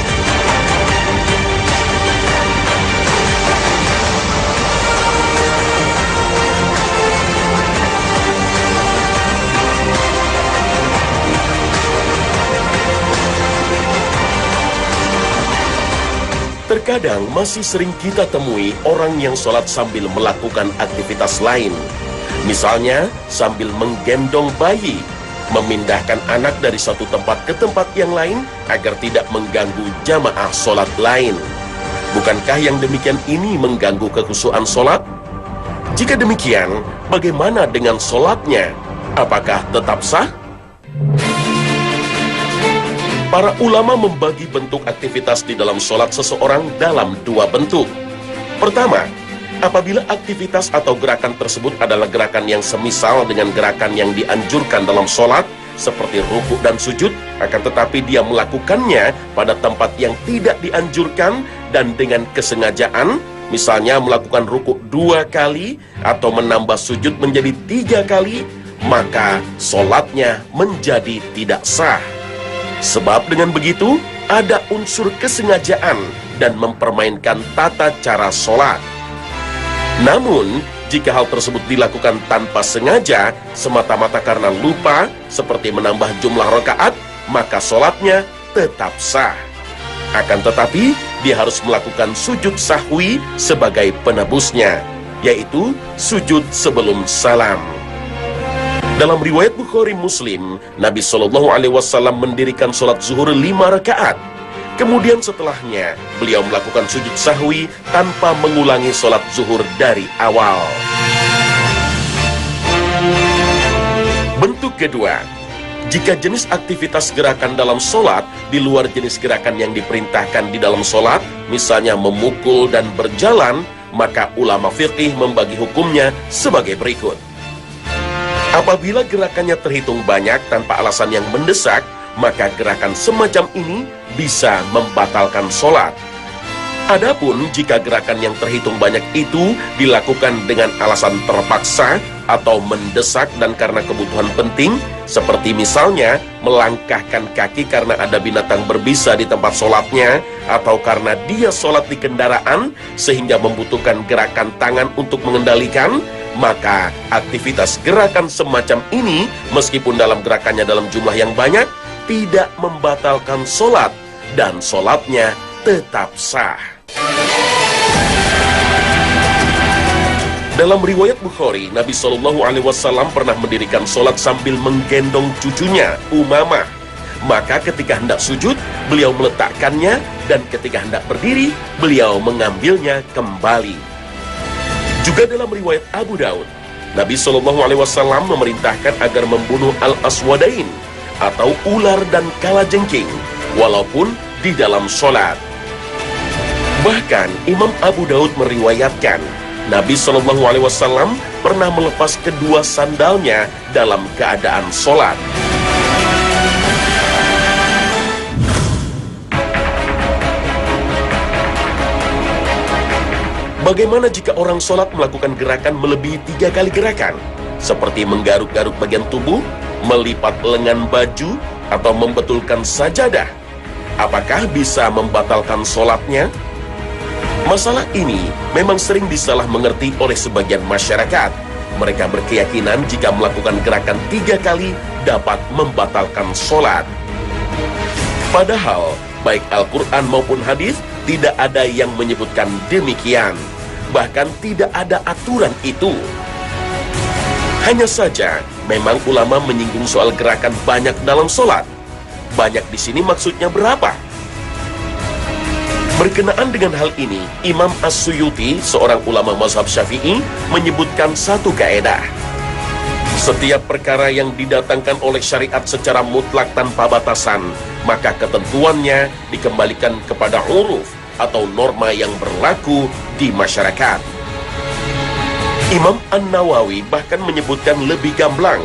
Terkadang masih sering kita temui orang yang sholat sambil melakukan aktivitas lain. Misalnya, sambil menggendong bayi, memindahkan anak dari satu tempat ke tempat yang lain agar tidak mengganggu jamaah sholat lain. Bukankah yang demikian ini mengganggu kekhusyuan sholat? Jika demikian, bagaimana dengan sholatnya? Apakah tetap sah? Para ulama membagi bentuk aktivitas di dalam sholat seseorang dalam dua bentuk. Pertama, apabila aktivitas atau gerakan tersebut adalah gerakan yang semisal dengan gerakan yang dianjurkan dalam sholat, seperti rukuk dan sujud, akan tetapi dia melakukannya pada tempat yang tidak dianjurkan dan dengan kesengajaan, misalnya melakukan rukuk 2 kali atau menambah sujud menjadi 3 kali, maka sholatnya menjadi tidak sah. Sebab dengan begitu, ada unsur kesengajaan dan mempermainkan tata cara sholat. Namun, jika hal tersebut dilakukan tanpa sengaja, semata-mata karena lupa, seperti menambah jumlah rakaat, maka sholatnya tetap sah. Akan tetapi, dia harus melakukan sujud sahwi sebagai penebusnya, yaitu sujud sebelum salam. Dalam riwayat Bukhari Muslim, Nabi SAW mendirikan sholat zuhur 5 rakaat. Kemudian setelahnya, beliau melakukan sujud sahwi tanpa mengulangi sholat zuhur dari awal. Bentuk kedua, jika jenis aktivitas gerakan dalam sholat di luar jenis gerakan yang diperintahkan di dalam sholat, misalnya memukul dan berjalan, maka ulama fiqih membagi hukumnya sebagai berikut. Apabila gerakannya terhitung banyak tanpa alasan yang mendesak, maka gerakan semacam ini bisa membatalkan sholat. Adapun jika gerakan yang terhitung banyak itu dilakukan dengan alasan terpaksa atau mendesak dan karena kebutuhan penting, seperti misalnya melangkahkan kaki karena ada binatang berbisa di tempat sholatnya, atau karena dia sholat di kendaraan sehingga membutuhkan gerakan tangan untuk mengendalikan, maka aktivitas gerakan semacam ini, meskipun dalam gerakannya dalam jumlah yang banyak, tidak membatalkan sholat dan sholatnya tetap sah. Dalam riwayat Bukhari, Nabi SAW pernah mendirikan sholat sambil menggendong cucunya, Umamah. Maka ketika hendak sujud, beliau meletakkannya, dan ketika hendak berdiri, beliau mengambilnya kembali. Juga dalam riwayat Abu Daud, Nabi SAW memerintahkan agar membunuh al-aswadain atau ular dan kalajengking, walaupun di dalam sholat. Bahkan Imam Abu Daud meriwayatkan, Nabi SAW pernah melepas kedua sandalnya dalam keadaan sholat. Bagaimana jika orang sholat melakukan gerakan melebihi 3 kali gerakan? Seperti menggaruk-garuk bagian tubuh, melipat lengan baju, atau membetulkan sajadah? Apakah bisa membatalkan sholatnya? Masalah ini memang sering disalah mengerti oleh sebagian masyarakat. Mereka berkeyakinan jika melakukan gerakan 3 kali dapat membatalkan sholat. Padahal, baik Al-Quran maupun hadis tidak ada yang menyebutkan demikian. Bahkan tidak ada aturan itu. Hanya saja, memang ulama menyinggung soal gerakan banyak dalam sholat. Banyak di sini maksudnya berapa? Berkenaan dengan hal ini, Imam As-Suyuti, seorang ulama mazhab Syafi'i, menyebutkan satu kaedah. Setiap perkara yang didatangkan oleh syariat secara mutlak tanpa batasan, maka ketentuannya dikembalikan kepada uruf atau norma yang berlaku di masyarakat. Imam An-Nawawi bahkan menyebutkan lebih gamblang.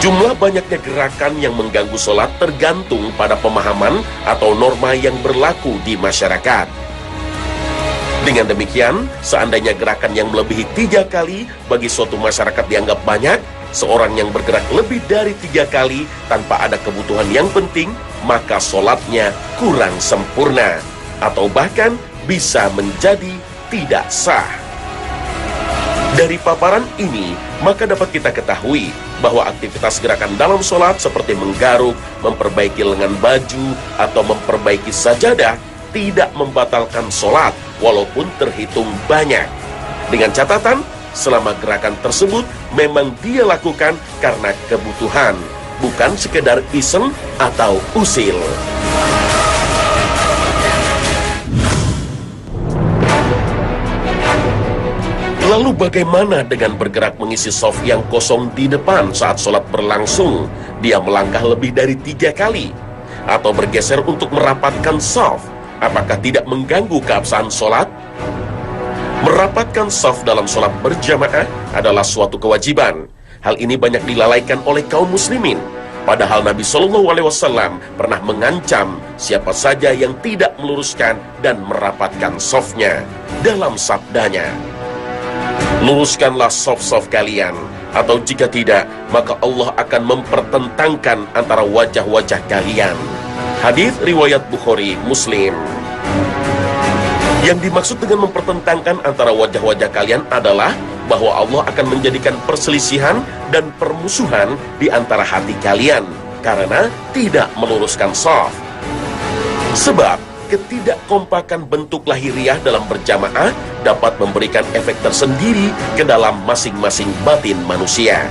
Jumlah banyaknya gerakan yang mengganggu sholat tergantung pada pemahaman atau norma yang berlaku di masyarakat. Dengan demikian, seandainya gerakan yang melebihi 3 kali bagi suatu masyarakat dianggap banyak, seorang yang bergerak lebih dari 3 kali tanpa ada kebutuhan yang penting, maka sholatnya kurang sempurna, atau bahkan bisa menjadi tidak sah. Dari paparan ini, maka dapat kita ketahui bahwa aktivitas gerakan dalam sholat seperti menggaruk, memperbaiki lengan baju, atau memperbaiki sajadah tidak membatalkan sholat walaupun terhitung banyak. Dengan catatan, selama gerakan tersebut memang dia lakukan karena kebutuhan, bukan sekedar iseng atau usil. Lalu bagaimana dengan bergerak mengisi shaf yang kosong di depan saat sholat berlangsung? Dia melangkah lebih dari 3 kali atau bergeser untuk merapatkan shaf. Apakah tidak mengganggu keabsahan sholat? Merapatkan shaf dalam sholat berjamaah adalah suatu kewajiban. Hal ini banyak dilalaikan oleh kaum muslimin. Padahal Nabi SAW pernah mengancam siapa saja yang tidak meluruskan dan merapatkan shafnya. Dalam sabdanya, "Luruskanlah shaf-shaf kalian, atau jika tidak, maka Allah akan mempertentangkan antara wajah-wajah kalian." Hadis riwayat Bukhari, Muslim. Yang dimaksud dengan mempertentangkan antara wajah-wajah kalian adalah bahwa Allah akan menjadikan perselisihan dan permusuhan di antara hati kalian karena tidak meluruskan shaf. Sebab ketidakkompakan bentuk lahiriah dalam berjamaah dapat memberikan efek tersendiri ke dalam masing-masing batin manusia.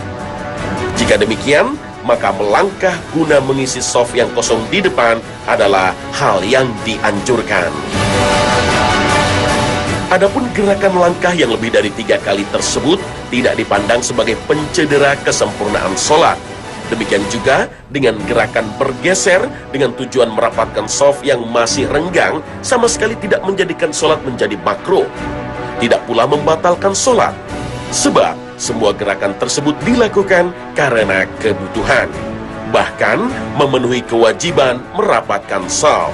Jika demikian, maka melangkah guna mengisi shaf yang kosong di depan adalah hal yang dianjurkan. Adapun gerakan langkah yang lebih dari 3 kali tersebut tidak dipandang sebagai pencedera kesempurnaan sholat. Demikian juga dengan gerakan bergeser dengan tujuan merapatkan shaf yang masih renggang sama sekali tidak menjadikan sholat menjadi makruh. Tidak pula membatalkan sholat. Sebab semua gerakan tersebut dilakukan karena kebutuhan. Bahkan memenuhi kewajiban merapatkan shaf.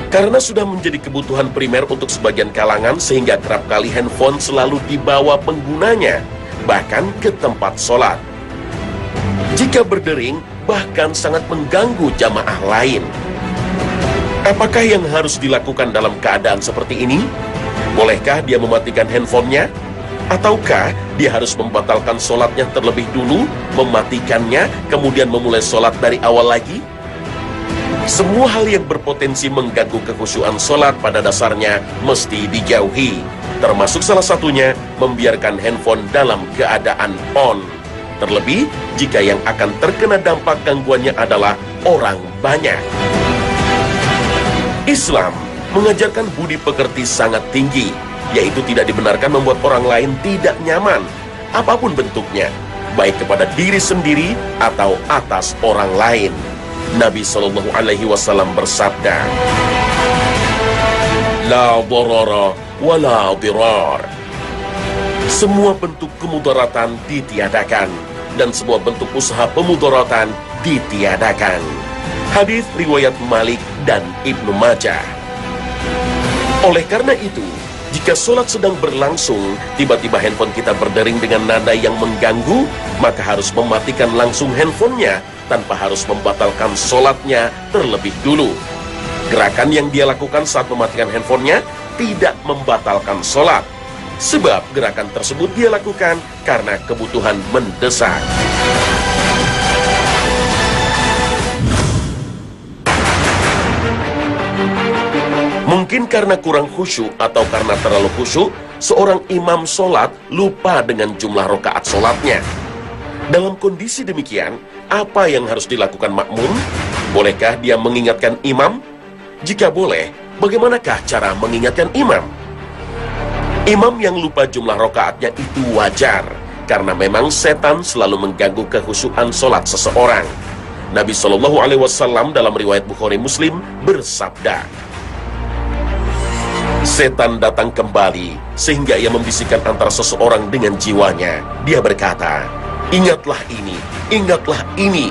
Karena sudah menjadi kebutuhan primer untuk sebagian kalangan sehingga kerap kali handphone selalu dibawa penggunanya, bahkan ke tempat sholat. Jika berdering, bahkan sangat mengganggu jamaah lain. Apakah yang harus dilakukan dalam keadaan seperti ini? Bolehkah dia mematikan handphonenya? Ataukah dia harus membatalkan sholatnya terlebih dulu, mematikannya, kemudian memulai sholat dari awal lagi? Semua hal yang berpotensi mengganggu kekhusyuan sholat pada dasarnya mesti dijauhi. Termasuk salah satunya membiarkan handphone dalam keadaan on. Terlebih jika yang akan terkena dampak gangguannya adalah orang banyak. Islam mengajarkan budi pekerti sangat tinggi, yaitu tidak dibenarkan membuat orang lain tidak nyaman, apapun bentuknya, baik kepada diri sendiri atau atas orang lain. Nabi SAW bersabda, "La darara wa la dirar." Semua bentuk kemudaratan ditiadakan dan semua bentuk usaha pemudaratan ditiadakan. Hadis riwayat Malik dan Ibnu Majah. Oleh karena itu, jika sholat sedang berlangsung, tiba-tiba handphone kita berdering dengan nada yang mengganggu, maka harus mematikan langsung handphonenya tanpa harus membatalkan sholatnya terlebih dulu. Gerakan yang dia lakukan saat mematikan handphonenya tidak membatalkan sholat, sebab gerakan tersebut dia lakukan karena kebutuhan mendesak. Mungkin karena kurang khusyuk atau karena terlalu khusyuk, seorang imam sholat lupa dengan jumlah rakaat sholatnya. Dalam kondisi demikian, apa yang harus dilakukan makmum? Bolehkah dia mengingatkan imam? Jika boleh, bagaimanakah cara mengingatkan imam? Imam yang lupa jumlah rakaatnya itu wajar, karena memang setan selalu mengganggu kekhusyuan sholat seseorang. Nabi SAW dalam riwayat Bukhari Muslim bersabda, "Setan datang kembali sehingga ia membisikkan antara seseorang dengan jiwanya. Dia berkata, 'Ingatlah ini, ingatlah ini,'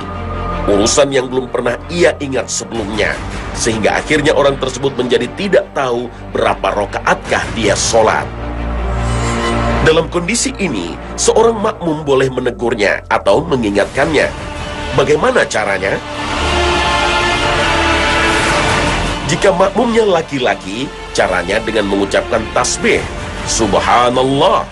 urusan yang belum pernah ia ingat sebelumnya, sehingga akhirnya orang tersebut menjadi tidak tahu berapa rakaatkah dia sholat." Dalam kondisi ini, seorang makmum boleh menegurnya atau mengingatkannya. Bagaimana caranya? Jika makmumnya laki-laki, caranya dengan mengucapkan tasbih, Subhanallah.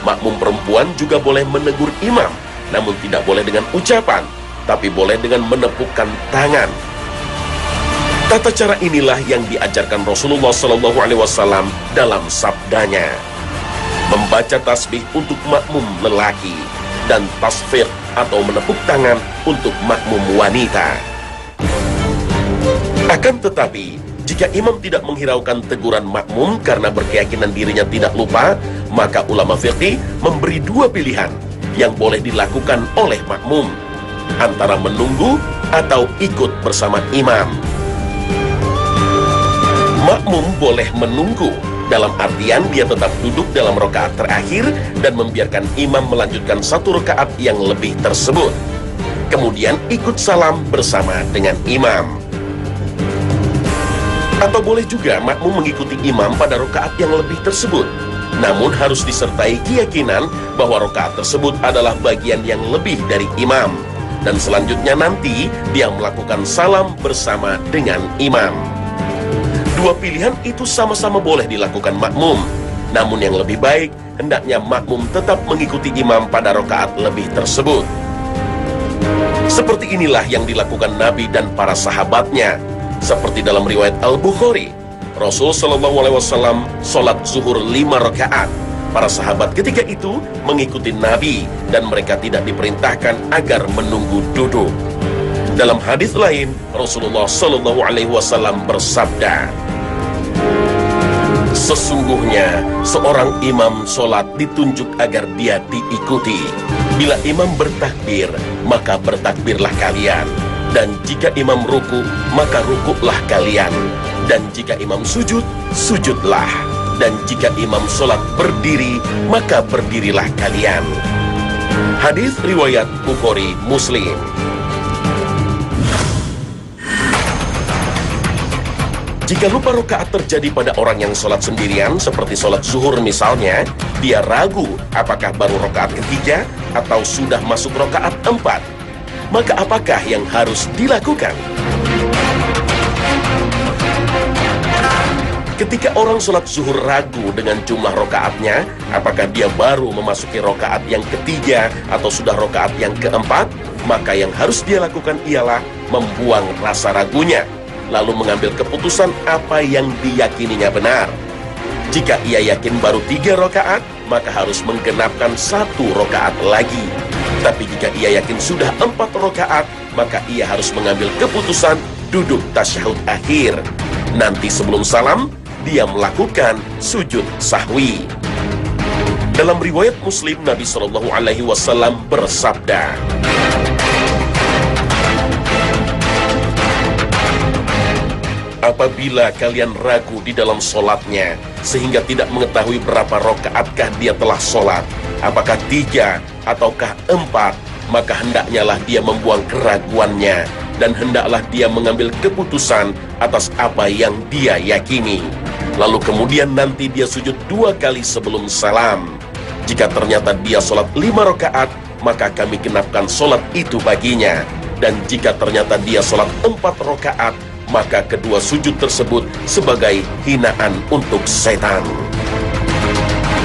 Makmum perempuan juga boleh menegur imam, namun tidak boleh dengan ucapan, tapi boleh dengan menepukkan tangan. Tata cara inilah yang diajarkan Rasulullah SAW dalam sabdanya. Membaca tasbih untuk makmum lelaki dan tasfir atau menepuk tangan untuk makmum wanita. Akan tetapi, Jika imam tidak menghiraukan teguran makmum karena berkeyakinan dirinya tidak lupa, maka ulama fikih memberi dua pilihan yang boleh dilakukan oleh makmum, antara menunggu atau ikut bersama imam. Makmum boleh menunggu, dalam artian dia tetap duduk dalam rakaat terakhir dan membiarkan imam melanjutkan satu rakaat yang lebih tersebut. Kemudian ikut salam bersama dengan imam. Atau boleh juga makmum mengikuti imam pada rakaat yang lebih tersebut, namun harus disertai keyakinan bahwa rakaat tersebut adalah bagian yang lebih dari imam, dan selanjutnya nanti dia melakukan salam bersama dengan imam. Dua pilihan itu sama-sama boleh dilakukan makmum, namun yang lebih baik hendaknya makmum tetap mengikuti imam pada rakaat lebih tersebut. Seperti inilah yang dilakukan Nabi dan para sahabatnya. Seperti dalam riwayat Al-Bukhari, Rasul SAW sholat zuhur 5 rakaat. Para sahabat ketika itu mengikuti Nabi dan mereka tidak diperintahkan agar menunggu duduk. Dalam hadis lain, Rasulullah SAW bersabda, "Sesungguhnya seorang imam sholat ditunjuk agar dia diikuti. Bila imam bertakbir, maka bertakbirlah kalian. Dan jika imam ruku, maka rukuklah kalian. Dan jika imam sujud, sujudlah. Dan jika imam sholat berdiri, maka berdirilah kalian." Hadis riwayat Bukhari Muslim. Jika lupa rakaat terjadi pada orang yang sholat sendirian, seperti sholat zuhur misalnya, dia ragu apakah baru rakaat ketiga atau sudah masuk rakaat 4. Maka apakah yang harus dilakukan? Ketika orang sholat zuhur ragu dengan jumlah rakaatnya, apakah dia baru memasuki rakaat yang ketiga atau sudah rakaat yang keempat, maka yang harus dia lakukan ialah membuang rasa ragunya, lalu mengambil keputusan apa yang diyakininya benar. Jika ia yakin baru 3 rakaat, maka harus menggenapkan 1 rakaat lagi. Tapi jika ia yakin sudah 4 rakaat, maka ia harus mengambil keputusan duduk tasyahud akhir. Nanti sebelum salam, dia melakukan sujud sahwi. Dalam riwayat Muslim, Nabi SAW bersabda, "Apabila kalian ragu di dalam sholatnya, sehingga tidak mengetahui berapa rakaatkah dia telah sholat, apakah 3 ataukah 4, maka hendaknyalah dia membuang keraguannya, dan hendaklah dia mengambil keputusan atas apa yang dia yakini. Lalu kemudian nanti dia sujud 2 kali sebelum salam. Jika ternyata dia sholat 5 rakaat, maka kami genapkan sholat itu baginya. Dan jika ternyata dia sholat 4 rakaat, maka kedua sujud tersebut sebagai hinaan untuk setan."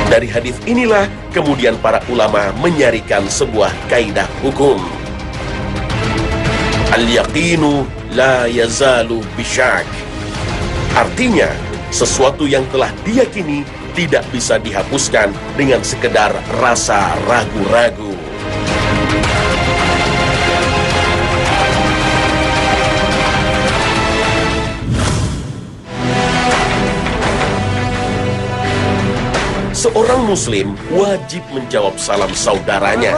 Dari hadis inilah kemudian para ulama menyarikan sebuah kaidah hukum. Al-yaqinu la yazalu bisyak. Artinya, sesuatu yang telah diyakini tidak bisa dihapuskan dengan sekedar rasa ragu-ragu. Seorang muslim wajib menjawab salam saudaranya.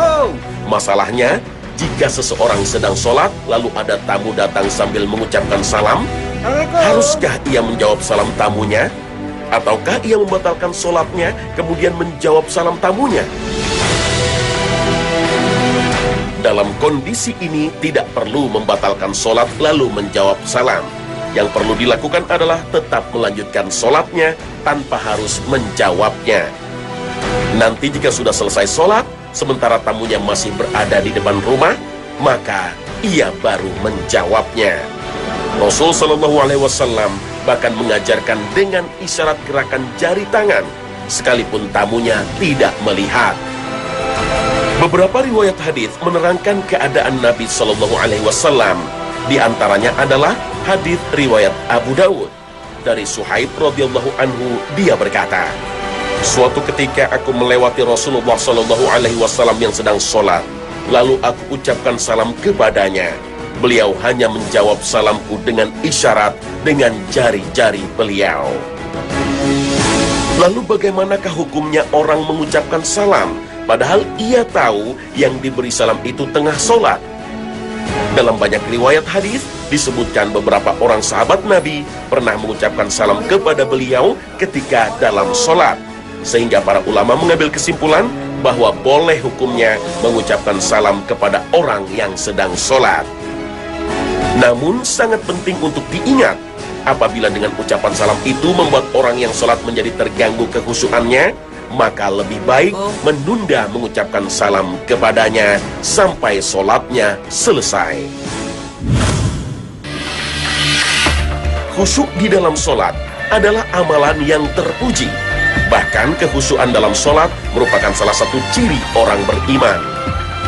Masalahnya, jika seseorang sedang sholat lalu ada tamu datang sambil mengucapkan salam, haruskah ia menjawab salam tamunya? Ataukah ia membatalkan sholatnya kemudian menjawab salam tamunya? Dalam kondisi ini tidak perlu membatalkan sholat lalu menjawab salam. Yang perlu dilakukan adalah tetap melanjutkan sholatnya tanpa harus menjawabnya. Nanti jika sudah selesai sholat, sementara tamunya masih berada di depan rumah, maka ia baru menjawabnya. Rasul SAW bahkan mengajarkan dengan isyarat gerakan jari tangan, sekalipun tamunya tidak melihat. Beberapa riwayat hadis menerangkan keadaan Nabi SAW. Di antaranya adalah hadis riwayat Abu Dawud. Dari Suhaib radhiyallahu anhu, dia berkata, "Suatu ketika aku melewati Rasulullah SAW yang sedang sholat. Lalu aku ucapkan salam kepadanya. Beliau hanya menjawab salamku dengan isyarat dengan jari-jari beliau. Lalu bagaimanakah hukumnya orang mengucapkan salam padahal ia tahu yang diberi salam itu tengah sholat? Dalam banyak riwayat hadis disebutkan beberapa orang sahabat Nabi pernah mengucapkan salam kepada beliau ketika dalam sholat, sehingga para ulama mengambil kesimpulan bahwa boleh hukumnya mengucapkan salam kepada orang yang sedang sholat. Namun sangat penting untuk diingat, apabila dengan ucapan salam itu membuat orang yang sholat menjadi terganggu kekhusyuannya, maka lebih baik menunda mengucapkan salam kepadanya sampai sholatnya selesai. Khusyuk di dalam sholat adalah amalan yang terpuji. Bahkan kekhusyuan dalam sholat merupakan salah satu ciri orang beriman.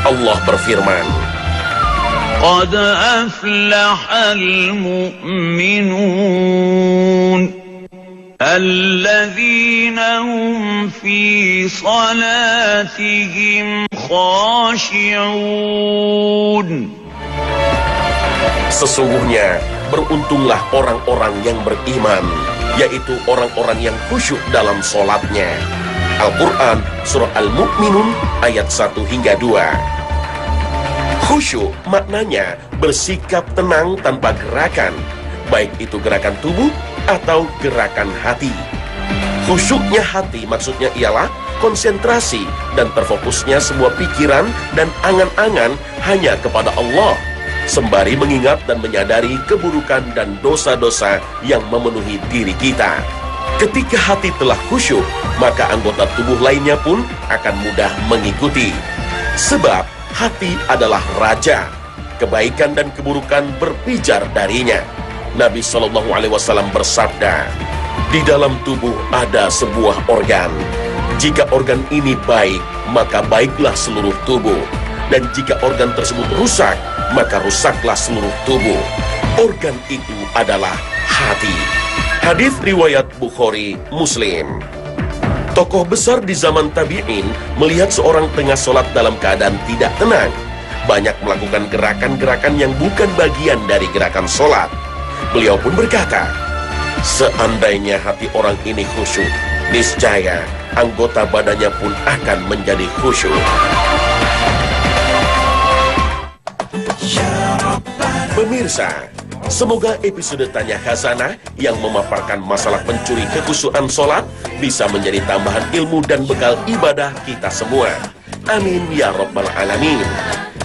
Allah berfirman, قد أفلح المؤمنون الذين هم في صلاتهم خاشعون. Sesungguhnya beruntunglah orang-orang yang beriman, yaitu orang-orang yang khusyuk dalam sholatnya. Al-Quran Surah Al-Mu'minun ayat 1 hingga 2. Khusyuk maknanya bersikap tenang tanpa gerakan, baik itu gerakan tubuh atau gerakan hati. Khusyuknya hati maksudnya ialah konsentrasi dan terfokusnya sebuah pikiran dan angan-angan hanya kepada Allah, sembari mengingat dan menyadari keburukan dan dosa-dosa yang memenuhi diri kita. Ketika hati telah khusyuk, maka anggota tubuh lainnya pun akan mudah mengikuti. Sebab hati adalah raja, kebaikan dan keburukan berpijar darinya. Nabi SAW bersabda, di dalam tubuh ada sebuah organ. Jika organ ini baik, maka baiklah seluruh tubuh. Dan jika organ tersebut rusak, maka rusaklah seluruh tubuh. Organ itu adalah hati. Hadis riwayat Bukhari, Muslim. Tokoh besar di zaman tabi'in melihat seorang tengah sholat dalam keadaan tidak tenang, banyak melakukan gerakan-gerakan yang bukan bagian dari gerakan sholat. Beliau pun berkata, seandainya hati orang ini khusyuk, niscaya anggota badannya pun akan menjadi khusyuk. Pemirsa, semoga episode Tanya Khazanah yang memaparkan masalah pencuri kekhusyuan sholat bisa menjadi tambahan ilmu dan bekal ibadah kita semua. Amin ya rabbal alamin.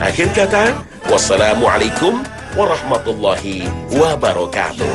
Akhir kata, wassalamualaikum warahmatullahi wabarakatuh.